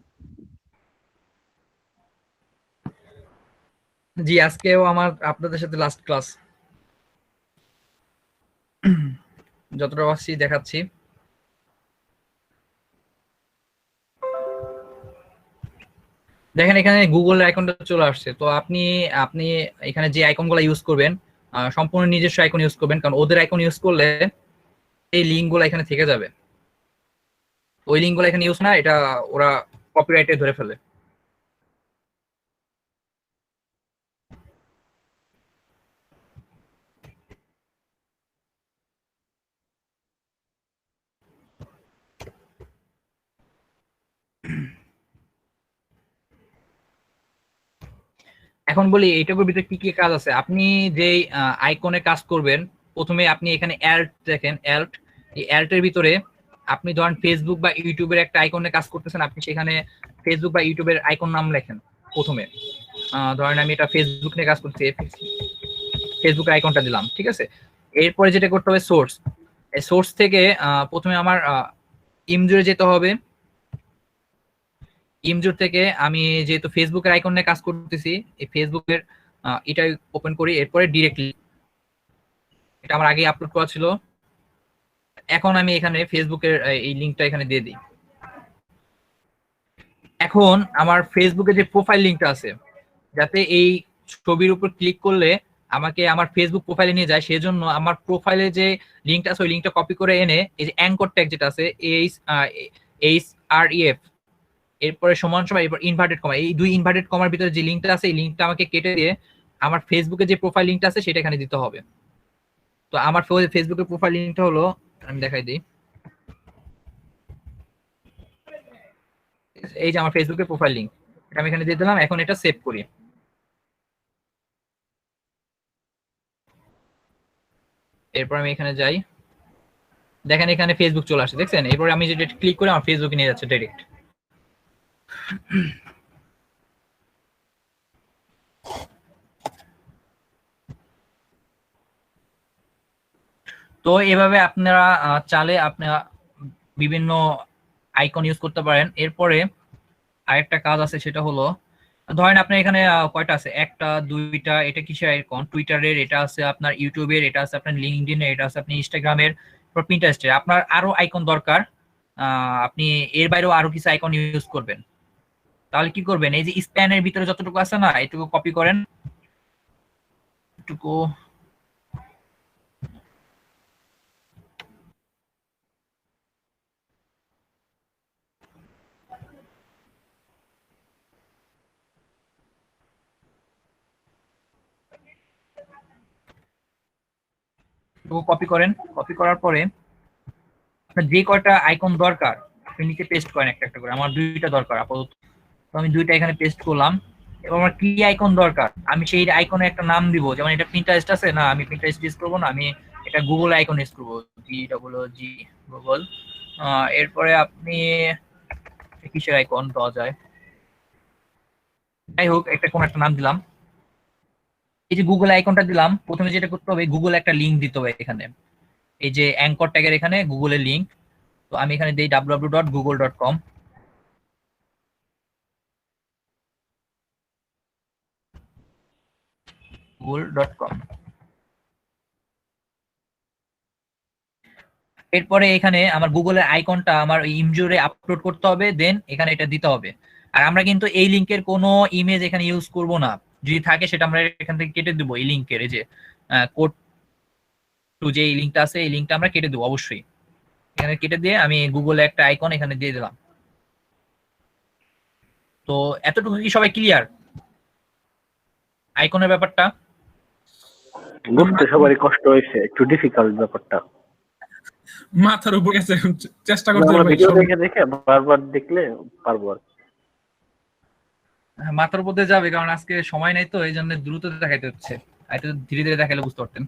জি আজকেও আমার আপনাদের সাথে লাস্ট ক্লাস, যতটা পারছি দেখাচ্ছি। দেখেন এখানে গুগল আইকনটা চলে আসছে। তো আপনি আপনি এখানে যে আইকনগুলো ইউজ করবেন সম্পূর্ণ নিজস্ব আইকন ইউজ করবেন, কারণ ওদের আইকন ইউজ করলে এই লিঙ্কগুলো এখানে থেকে যাবে। ওই লিঙ্কগুলো এখানে ইউজ না, এটা ওরা কপিরাইটে ধরে ফেলে। এখন বলি এইটুকুর ভিতরে কি কি কাজ আছে। আপনি যেই আইকনে কাজ করবেন, প্রথমে আপনি এখানে অ্যাল্ট দেখেন, অ্যাল্ট, এই অ্যাল্টের ভিতরে আপনি ধরেন ফেসবুক বা ইউটিউবের একটা আইকনে কাজ করতেছেন, আপনি সেখানে ফেসবুক বা ইউটিউবের আইকন নাম লেখেন প্রথমে। ধরেন আমি এটা ফেসবুক নিয়ে কাজ করছি, ফেসবুকের আইকনটা দিলাম, ঠিক আছে। এরপরে যেটা করতে হবে সোর্স, এই সোর্স থেকে প্রথমে আমার ইমজুরে যেতে হবে। ইমজুর থেকে আমি যেহেতু ফেসবুকের আইকন নিয়ে কাজ করতেছি, এই ফেসবুকের এটা ওপেন করি। এরপরে ডিরেক্টলি, এটা আমার আগে আপলোড করা ছিল, এখন আমি এখানে ফেসবুকের এই লিংকটা এখানে দিয়ে দিই। এখন আমার ফেসবুকে যে প্রোফাইল লিংকটা আছে, যাতে এই ছবির উপর ক্লিক করলে আমাকে আমার ফেসবুক প্রোফাইলে নিয়ে যায়, সেজন্য আমার প্রোফাইলে যে লিংকটা আছে ওই লিংকটা কপি করে এনে এই যে অ্যাঙ্কর ট্যাগ যেটা আছে HREF, এরপরে সমান সমান, এরপর ইনভার্টেড কমা, এই দুই ইনভার্টেড কমার ভিতরে যে লিংকটা আছে এই লিংকটা আমাকে কেটে দিয়ে আমার ফেসবুকে যে প্রোফাইল লিংকটা আছে সেটা এখানে দিতে হবে। তো আমার ফেসবুকের প্রোফাইল লিংকটা হলো, আমি দেখাই দিই, এই যে আমার ফেসবুকের প্রোফাইল লিংক, এটা আমি এখানে দিয়ে দিলাম। এখন এটা সেভ করি। এরপর আমি এখানে যাই, দেখেন এখানে ফেসবুক চলে আসে, দেখছেন। এরপর আমি যেটা ক্লিক করে আমার ফেসবুকে নিয়ে যাচ্ছে ডাইরেক্ট। তো এভাবে আপনারা চালে আপনারা বিভিন্ন আইকন ইউজ করতে পারেন। এরপরে আরেকটা কাজ আছে, সেটা হলো ধরেন আপনার এখানে কয়টা আছে, একটা দুইটা, এটা কিসের আইকন, টুইটারের, এটা আছে আপনার ইউটিউবের, এটা আছে আপনার লিঙ্কডইনের, এটা আছে আপনি ইনস্টাগ্রামের, পিন্টারেস্টের। আপনার আরো আইকন দরকার, আপনি এর বাইরেও আরো কিছু আইকন ইউজ করবেন। তাহলে কি করবেন, এই যে স্প্যানের ভিতরে যতটুকু আছে না, এটুকু কপি করেন, এটুকু কপি করেন। কপি করার পরে আপনার যে কয়টা আইকন দরকার আপনি নিচে পেস্ট করেন একটা একটা করে। আমার দুইটা দরকার আপাতত, তো আমি দুইটা এখানে পেস্ট করলাম। এবার আমার কি আইকন দরকার, আমি সেই আইকনে একটা নাম দিব। যেমন এটা পিন্টারেস্ট আছে না, আমি পিন্টারেস্ট ইউজ করবো না, আমি এটা গুগল আইকন ইউজ করবো, GGG গুগল। এরপরে আপনি কিসের আইকন দেওয়া যায়, যাই হোক একটা কোন একটা নাম দিলাম। এই যে গুগল আইকনটা দিলাম, প্রথমে যেটা করতে হবে গুগল একটা লিংক দিতে হবে এখানে, এই যে অ্যাঙ্কর ট্যাগের এখানে গুগলের লিংক। তো আমি এখানে দিই www.google.com। google.com। এরপরে এখানে আমার গুগলের আইকনটা আমার ইমজুরে আপলোড করতে হবে, দেন এখানে এটা দিতে হবে। আর আমরা কিন্তু এই লিংকের কোনো ইমেজ এখানে ইউজ করব না, যদি থাকে সেটা আমরা এখান থেকে কেটে দেবো। এই লিংকের এই যে কোড টু যে এই লিংকটা আছে, এই লিংকটা আমরা কেটে দেবো অবশ্যই। এখানে কেটে দিয়ে আমি গুগলে একটা আইকন এখানে দিয়ে দিলাম। তো এতটুকু কি সবাই ক্লিয়ার আইকনের ব্যাপারটা? বুঝতে সবারই কষ্ট হয়েছে, একটু ডিফিকাল্ট ব্যাপারটা। মাথার উপর গেছে, এখন চেষ্টা করতে আমরা হবে ভিডিও দেখে দেখে বারবার দেখলে পারবো আর কি। মাথার উপর দিয়ে যাবে, কারণ আজকে সময় নেই, তো এই জন্য দ্রুত দেখাইতে হচ্ছে। একটু ধীরে ধীরে দেখাইলে বুঝতে পারতেন।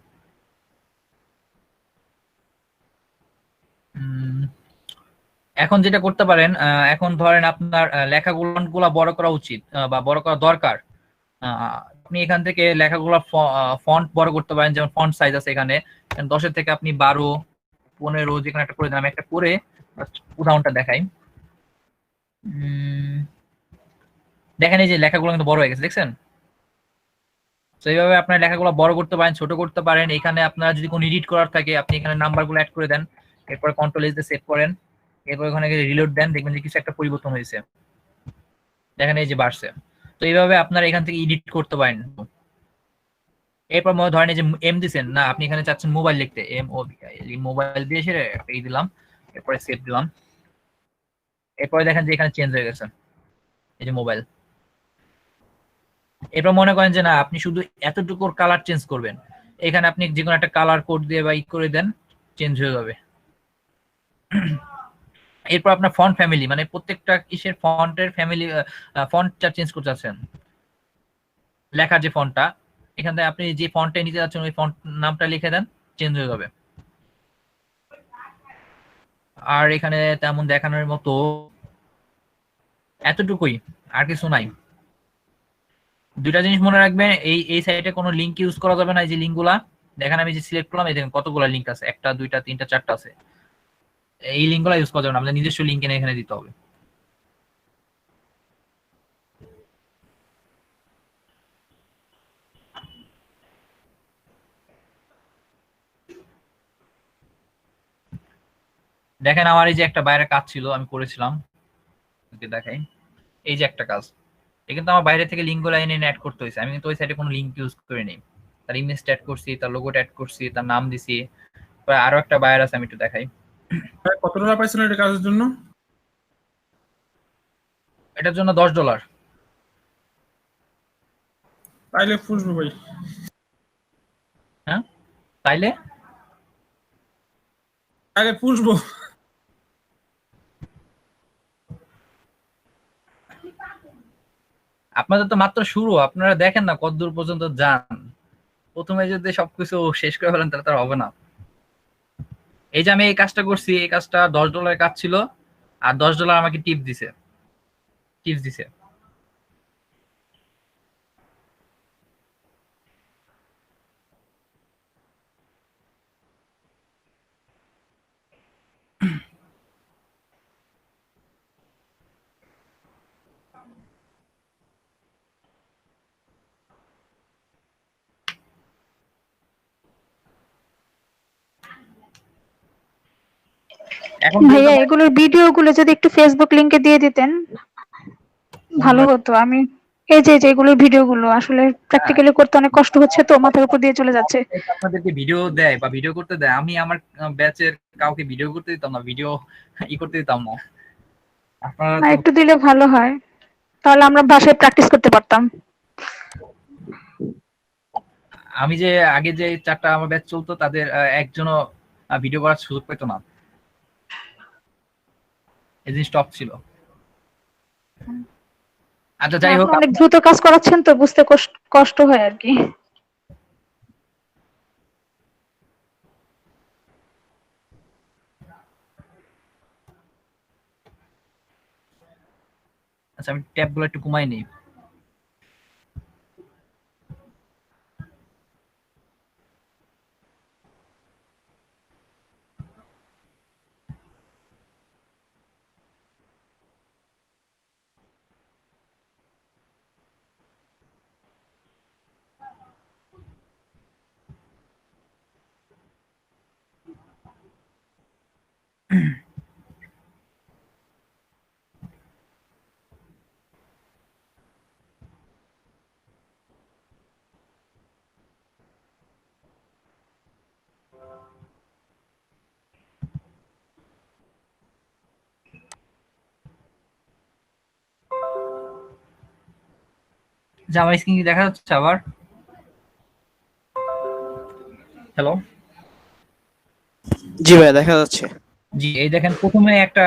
এখন যেটা করতে পারেন, এখন ধরেন আপনার লেখাগুলা বড় করা উচিত বা বড় করা দরকার। আপনি এখান থেকে লেখাগুলো ফন্ট বড় করতে পারেন, যেমন ফন্ট সাইজ আছে এখানে 10-এর থেকে আপনি 12, 15 যেখানে একটা করে দেন। আমি একটা করে উদাহরণটা দেখাই। দেখেন এই যে লেখাগুলো কিন্তু বড় হয়ে গেছে, দেখছেন? তো এইভাবে আপনার লেখাগুলো বড় করতে পারেন, ছোট করতে পারেন। এখানে আপনার যদি কোনো এডিট করার থাকে আপনি এখানে নাম্বারগুলো অ্যাড করে দেন, এরপর কন্ট্রোল এস দিয়ে সেভ করেন, এরপর ওখানে রিলোড দেন, দেখবেন যে কিছু একটা পরিবর্তন হয়েছে, দেখেন এই যে বাড়ছে। তো এইভাবে আপনারা এখান থেকে এডিট করতে পারেন। এরপর ধরেন এই যে এম দিছেন না, আপনি এখানে চাচ্ছেন মোবাইল লিখতে, এম ও মোবাইল দিয়ে এসে একটা দিলাম, এরপরে সেভ দিলাম, এরপরে দেখেন যে এখানে চেঞ্জ হয়ে গেছে এই যে মোবাইল। এরপর মনে করেন যে না আপনি শুধু এতটুকু কালার চেঞ্জ করবেন, এখানে আপনি যে কোনো একটা কালার কোড দিয়ে বা করে দেন, চেঞ্জ হয়ে যাবে। এরপর আপনার ফন্ট ফ্যামিলি, মানে প্রত্যেকটা কিসের ফন্টের ফ্যামিলি, ফন্টটা চেঞ্জ করতে চাচ্ছেন, লেখার যে ফন্টটা, এখান থেকে আপনি যে ফন্টে নিতে যাচ্ছেন ওই ফন্ট নামটা লিখে দেন, চেঞ্জ হয়ে যাবে। আর এখানে তেমন দেখানোর মতো এতটুকুই, আর কিছু নাই। দুইটা জিনিস মনে রাখবেন, এই সাইটে কোনো লিংক ইউজ করা যাবে না। এই যে লিংকগুলা দেখেন আমি যে সিলেক্ট করলাম, এই দেখেন কতগুলো লিংক আছে, 1টা 2টা 3টা 4টা আছে। এই লিংকগুলো ইউজ করা যাবে না, আমাদের নিজস্ব লিংক এনে এখানে দিতে হবে। দেখেন আমার এই যে একটা বাইরে কাজ ছিল আমি করেছিলাম, দেখাই এই যে একটা কাজ, এটা কিন্তু আমার বাইরে থেকে লিঙ্কগুলো এনে অ্যাড করতে হয়েছে। আমি কিন্তু ওই সাইটে কোনো লিঙ্ক ইউজ করে নেই, তার ইমেজ অ্যাড করছি, তার লোগোটা অ্যাড করছি, তার নাম দিছি। আরো একটা বায়ার আছে, আমি একটু দেখাই। কত ডলার পাইছেন এটা কাজের জন্য? এটার জন্য $10। তাইলে ফুসবো ভাই। হ্যাঁ তাইলে আগে ফুসবো। আপনাদের তো মাত্র শুরু, আপনারা দেখেন না কতদূর পর্যন্ত যান। প্রথমে যদি সবকিছু শেষ করে ফেলেন তাহলে তার হবে না। এই যে আমি এই কাজটা করছি, এই কাজটা $10 কাজ ছিল, আর $10 আমাকে টিপস দিছে। এখন ভাইয়া এগুলোর ভিডিও গুলো যদি একটু ফেসবুক লিংকে দিয়ে দিতেন ভালো হতো। আমি এই যে এগুলোর ভিডিও গুলো আসলে প্র্যাকটিক্যালি করতে অনেক কষ্ট হচ্ছে, তো মাথার উপর দিয়ে চলে যাচ্ছে। আপনাদেরকে ভিডিও দেয় বা ভিডিও করতে দেয়, আমি আমার ব্যাচের কাউকে ভিডিও করতে দিতাম না, ভিডিও করতে দিতাম না। আপনারা না একটু দিলে ভালো হয়, তাহলে আমরা ভাষায় প্র্যাকটিস করতে পারতাম। আমি যে আগে যে 4টা আমার ব্যাচ চলতো তাদের একজনও ভিডিও করার সুযোগ পেতো না, এই জিনিস টপ ছিল। আচ্ছা যাই হোক, অনেক দ্রুত কাজ করাচ্ছেন তো বুঝতে কষ্ট হয় আর কি। আচ্ছা আমি ট্যাবগুলো একটু কমাই নিই। যে আমার স্ক্রিন কি দেখা যাচ্ছে আবার? হ্যালো, জি ভাই দেখা যাচ্ছে। জি এই দেখেন প্রথমে একটা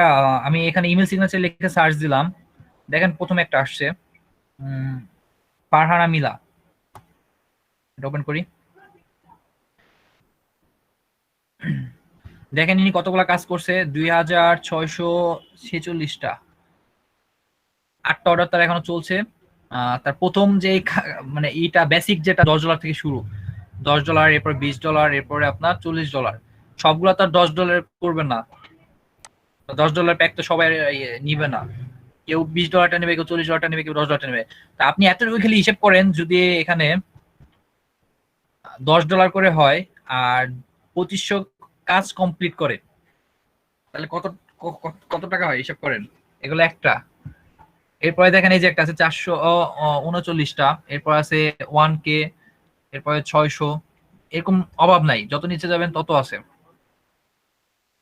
আমি এখানে ইমেল সিগনেচার লিখে সার্চ দিলাম, দেখেন প্রথমে একটা আসছে ফারহানা মিলা, এটা ওপেন করি। দেখেন ইনি কতগুলা কাজ করছে, 2646টা, 8টা অর্ডার তার এখনো চলছে, তার প্রথম যে মানে এটা বেসিক যেটা $10 থেকে শুরু, $10, এরপর $20, এরপরে আপনার $40। সবগুলো তার $10 করবেন না, $10 প্যাক তো সবাই নিবে না। কেউ $20 নেবে, কেউ $40 নেবে, কেউ $10 নেবে। তা আপনি এতটুকু খালি হিসেব করেন, যদি এখানে $10 করে হয় আর 2500 কাজ কমপ্লিট করে, তাহলে কত টাকা হয় হিসাব করেন। এগুলো একটা। এরপরে দেখেন এই যে একটা আছে 439টা, এরপর আছে 1K, এরপরে 600, এরকম অভাব নাই, যত নিচে যাবেন তত আছে,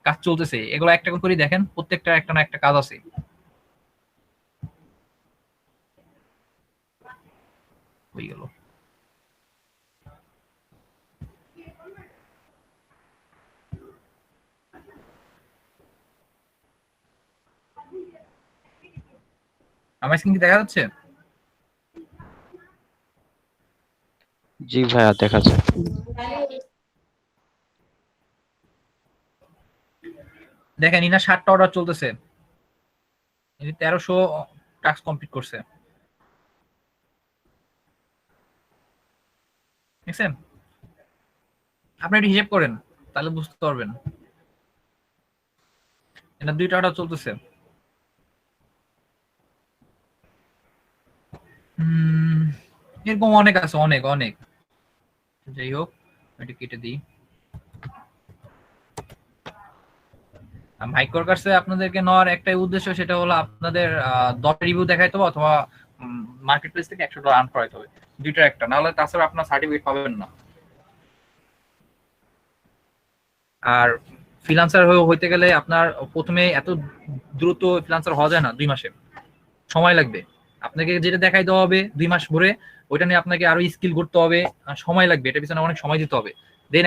কাজ চলতেছে। এগুলো একটা করে দেখেন, প্রত্যেকটা একটা না একটা কাজ আছে। হয়ে গেল। আমার স্ক্রিন কি দেখা যাচ্ছে? জি ভাইয়া দেখাচ্ছে। দেখেন ইনা 7টা অর্ডার চলতেছে, 1300 টাস্ক কমপ্লিট করছে, দেখছেন? আপনি একটু হিসাব করেন, তাহলে বুঝতে পারবেন। এটা 2টা অর্ডার চলতেছে। এরকম অনেক আছে, অনেক অনেক। যাই হোক, এটা কেটে দিই। মাইক্রোর কাছে আপনাদেরকে নেওয়ার একটাই উদ্দেশ্য, সেটা হলো আপনাদের 10 রিভিউ দেখাইতে হবে, অথবা মার্কেট প্লেস থেকে $100 আর্ন করাইতে হবে, দুইটার একটা, নাহলে তাছাড়া আপনার সার্টিফিকেট পাবেন না। আর ফ্রিল্যান্সার হইতে গেলে আপনার প্রথমে এত দ্রুত ফ্রিল্যান্সার হওয়া যায় না, 2 মাসে সময় লাগবে। আপনাকে যেটা দেখাই দেওয়া হবে 2 মাস ভরে, ওইটা নিয়ে আপনাকে আরো স্কিল করতে হবে, সময় লাগবে, এটা পিছনে অনেক সময় দিতে হবে। দেন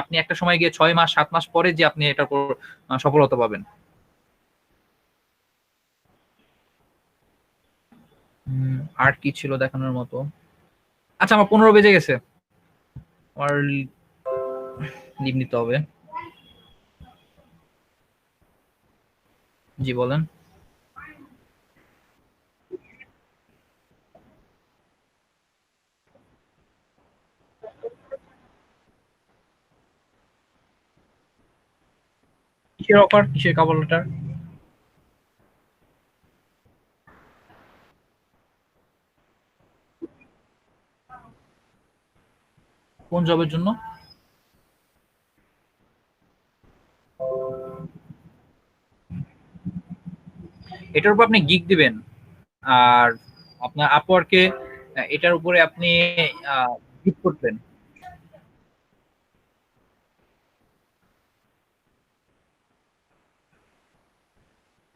আপনি একটা সময় গিয়ে 6 মাস 7 মাস পরে যে আপনি এটার উপর সফলতা পাবেন। আর কি ছিল দেখানোর মতো? আচ্ছা, আমার 15 বেজে গেছে, আমার লিভ নিতে হবে। জি বলেন। কিসের অফার, কিসের কভার লেটার? কোন জবের জন্য? এটার উপর আপনি গিগ দিবেন, আর আপনার আপওয়ার্কে এটার উপরে আপনি গিগ করবেন।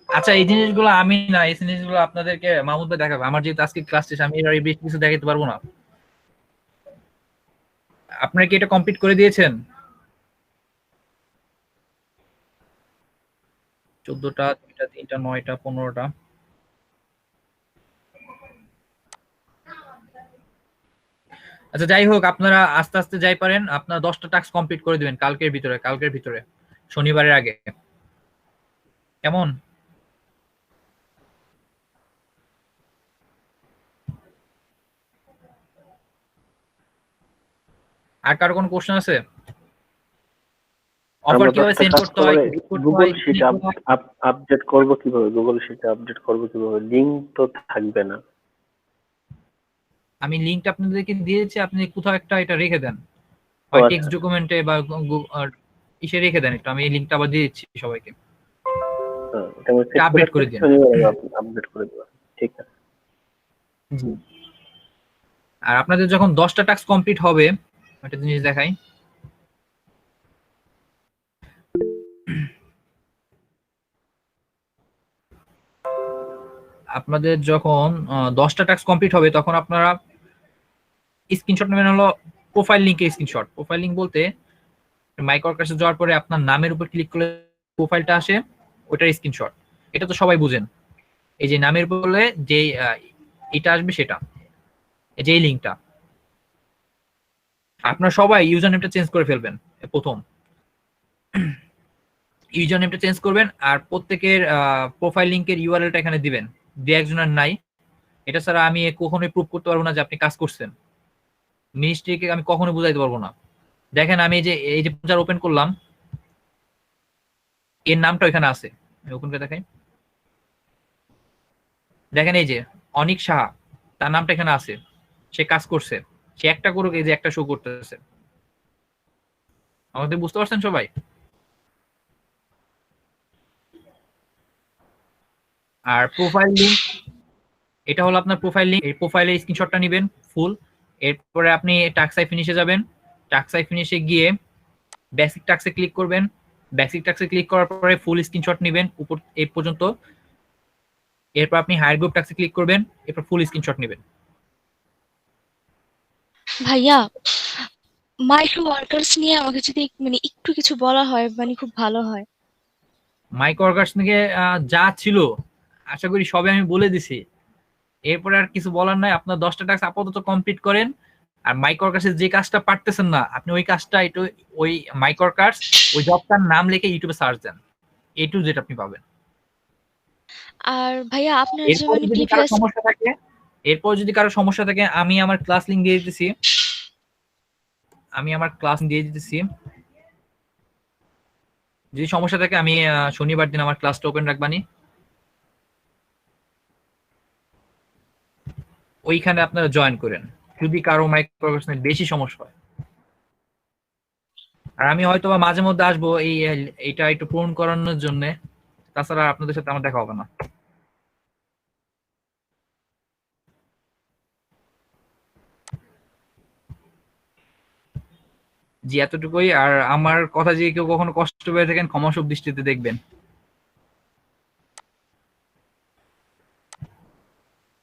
আচ্ছা, এই জিনিসগুলো আমি না, এই জিনিসগুলো আপনাদেরকে মাহমুদ ভাই দেখাবে। আমার যেহেতু আজকে ক্লাস শেষ, আমি আর বেশি কিছু দেখাতে পারবো না। আপনারা কি এটা কমপ্লিট করে দিয়েছেন? 14টা, 2টা, 3টা, 9টা, 15টা। আচ্ছা যাই হোক, আপনারা আস্তে আস্তে যাই পারেন, আপনারা 10টা টাস্ক কমপ্লিট করে দিবেন কালকের ভিতরে, শনিবারের আগে। কেমন? আর কারো কোনো কোশ্চেন আছে? অফার কিভাবে সেন্ড করতে হয়, গুগল শিট আপডেট করব কিভাবে? গুগল শিট আপডেট করব কিভাবে? লিংক তো থাকবে না। আমি লিংকটা আপনাদেরকে দিয়েছি, আপনি কোথাও একটা এটা রেখে দেন, টেক্সট ডকুমেন্টে বা ইসে রেখে দেন একটু। আমি এই লিংকটা আবার দিয়ে দিচ্ছি সবাইকে, আপডেট করে দিন। আপডেট করে দেব, ঠিক আছে। আর আপনাদের যখন 10টা টাস্ক কমপ্লিট হবে, একটা জিনিস দেখাই। আপনাদের যখন 10টা টাস্ক কমপ্লিট হবে, তখন আপনারা স্ক্রিনশট নেবেন, হলো প্রোফাইল লিংকের স্ক্রিনশট। প্রোফাইল লিংক বলতে মাইক্রোর কাছে যাওয়ার পরে আপনার নামের উপর ক্লিক করলে প্রোফাইলটা আসে, ওটার স্ক্রিনশট। এটা তো সবাই বুঝেন, এই যে নামের উপর করলে যে এটা আসবে, সেটা এই যে এই লিংকটা। আপনারা সবাই ইউজার নেমটা চেঞ্জ করে ফেলবেন। প্রথম ইউজার নেমটা চেঞ্জ করবেন, আর প্রত্যেকের প্রোফাইল লিংকের ইউআরএলটা এখানে দিবেন। দু একজনের নাই, এটা ছাড়া আমি কখনোই প্রুভ করতে পারবো না যে আপনি কাজ করছেন। মিনিস্ট্রিকে আমি কখনোই বুঝাইতে পারবো না। দেখেন আমি এই যে ব্রাউজার ওপেন করলাম, এর নামটা এখানে আছে, আমি ওপেন করে দেখাই। দেখেন এই যে অনিক সাহা, তার নামটা এখানে আছে, সে কাজ করছে। সে একটা করুক, এই যে একটা শো করতেছে। আমাদের বুঝতে পারছেন সবাই? আর প্রোফাইল লিংক, এটা হলো আপনার প্রোফাইল লিংক। এই প্রোফাইলের স্ক্রিনশটটা নেবেন ফুল। এরপরে আপনি টাক্সাই ফিনিশে যাবেন। টাক্সাই ফিনিশে গিয়ে বেসিক টাক্সে ক্লিক করবেন। বেসিক টাক্সে ক্লিক করার পরে ফুল স্ক্রিনশট নেবেন উপর এই পর্যন্ত। এরপর আপনি হায়ার গ্রুপ টাক্সে ক্লিক করবেন, এরপর ফুল স্ক্রিনশট নেবেন। ভাইয়া, মাইক্রো ওয়ার্কার্স নিয়ে আমাকে যদি মানে একটু কিছু বলা হয় মানে খুব ভালো হয়। মাইক্রো ওয়ার্কার্স থেকে যা ছিল আশা করি সবে আমি বলে দিছি। এরপরে আর কিছু বলার নাই। আপনার 10টা টাস্ক আপাতত কমপ্লিট করেন। আর মাইক্রো ওয়ার্কার্সের যে কাজটা পারতেছেন না, আপনি ওই কাজটা একটু ওই মাইক্রো ওয়ার্কার্স ওই জবটার নাম লিখে ইউটিউবে সার্চ দেন, A to Z আপনি পাবেন। আর ভাইয়া আপনার যে এরপর মানে যদি কারো প্রিভিয়াস সমস্যা থাকে আমি আমার ক্লাস লিংক দিয়ে দিতেছি। যদি সমস্যা থাকে আমি শনিবার দিন আমার ক্লাসটা ওপেন রাখবানি। ওইখানে আপনারা জয়েন করেন যদি কারো মাইক্রো ওয়ার্কার্স বেশি সমস্যা হয়। আর আমি হয়তো বা মাঝে মধ্যে আসবো এইটা একটু পূরণ করানোর জন্য। তাছাড়া আপনাদের সাথে আমার দেখা হবে না। জি, এতটুকুই। আর আমার কথা যদি কেউ কখনো কষ্ট পেয়ে থাকেন ক্ষমাসুখ দৃষ্টিতে দেখবেন।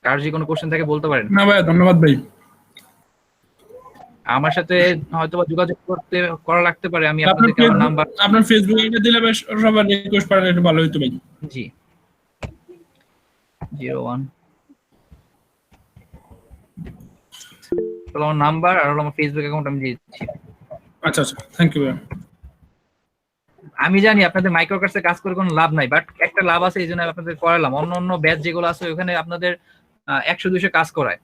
কার যদি কোনো কোশ্চেন থাকে বলতে পারেন। না ভাইয়া, ধন্যবাদ ভাই। আমার সাথে হয়তো বা যোগাযোগ করা লাগতে পারে। আমি আপনার আপনাদেরকে আমার নাম্বার, আপনার ফেসবুক আইডি দিলে বেশ সবার রিকোয়েস্ট পারেন, একটু ভালো হইতো ভাই। জি 01 আমার নাম্বার আর আমার ফেসবুক অ্যাকাউন্ট আমি দিয়ে দিচ্ছি। আচ্ছা আচ্ছা, থ্যাংক ইউ ভাইয়া। আমি জানি আপনাদের মাইক্রো ওয়ার্কার্সে কাজ করে কোনো লাভ নাই, বাট একটা লাভ আছে, এই জন্য আপনাদের করালাম। অন্য অন্য ব্যাচ যেগুলো আছে ওখানে আপনাদের 100-200 কাজ করায়,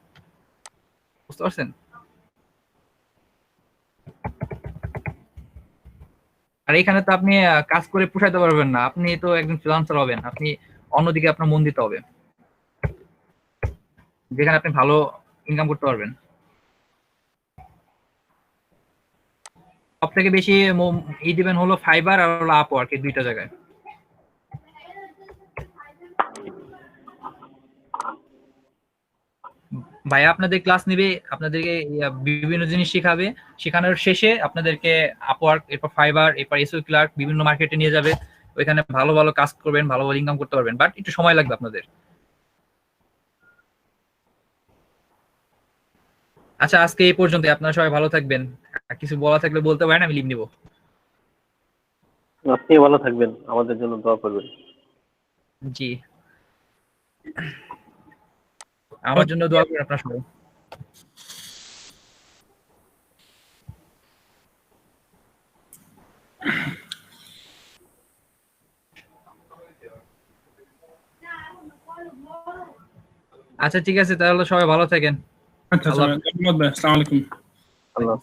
বুঝতে পারছেন? আর এখানে তো আপনি কাজ করে পোষাইতে পারবেন না। আপনি তো একজন ফ্রিল্যান্সার হবেন, আপনি অন্যদিকে আপনার মন দিতে হবে, যেখানে আপনি ভালো ইনকাম করতে পারবেন। সব থেকে বেশি দিবেন হলো ফাইবার আর হলো আপওয়ার্ক, এই দুইটা জায়গায়। ভাই আপনাদের ক্লাস নেবে, আপনাদেরকে বিভিন্ন জিনিস শেখাবে। শেখানোর শেষে আপনাদেরকে আপওয়ার্ক, এরপর ফাইবার, এরপর এসও ক্লার্ক বিভিন্ন মার্কেটে নিয়ে যাবে। ওইখানে ভালো ভালো কাজ করবেন, ভালো ভালো ইনকাম করতে পারবেন, বাট একটু সময় লাগবে আপনাদের। আচ্ছা, আজকে এই পর্যন্ত। আপনারা সবাই ভালো থাকবেন। আর কিছু বলা থাকলে বলতে পারেন, আমি লিভ নিব। আপনি ভালো থাকবেন, আমাদের জন্য দোয়া করবেন। জি, আমার জন্য দোয়া করবেন আপনারা সবাই। আচ্ছা ঠিক আছে, তাহলে সবাই ভালো থাকেন। আচ্ছা আচ্ছা, ধন্যবাদ ভাই। আসসালামু আলাইকুম। আল্লাহ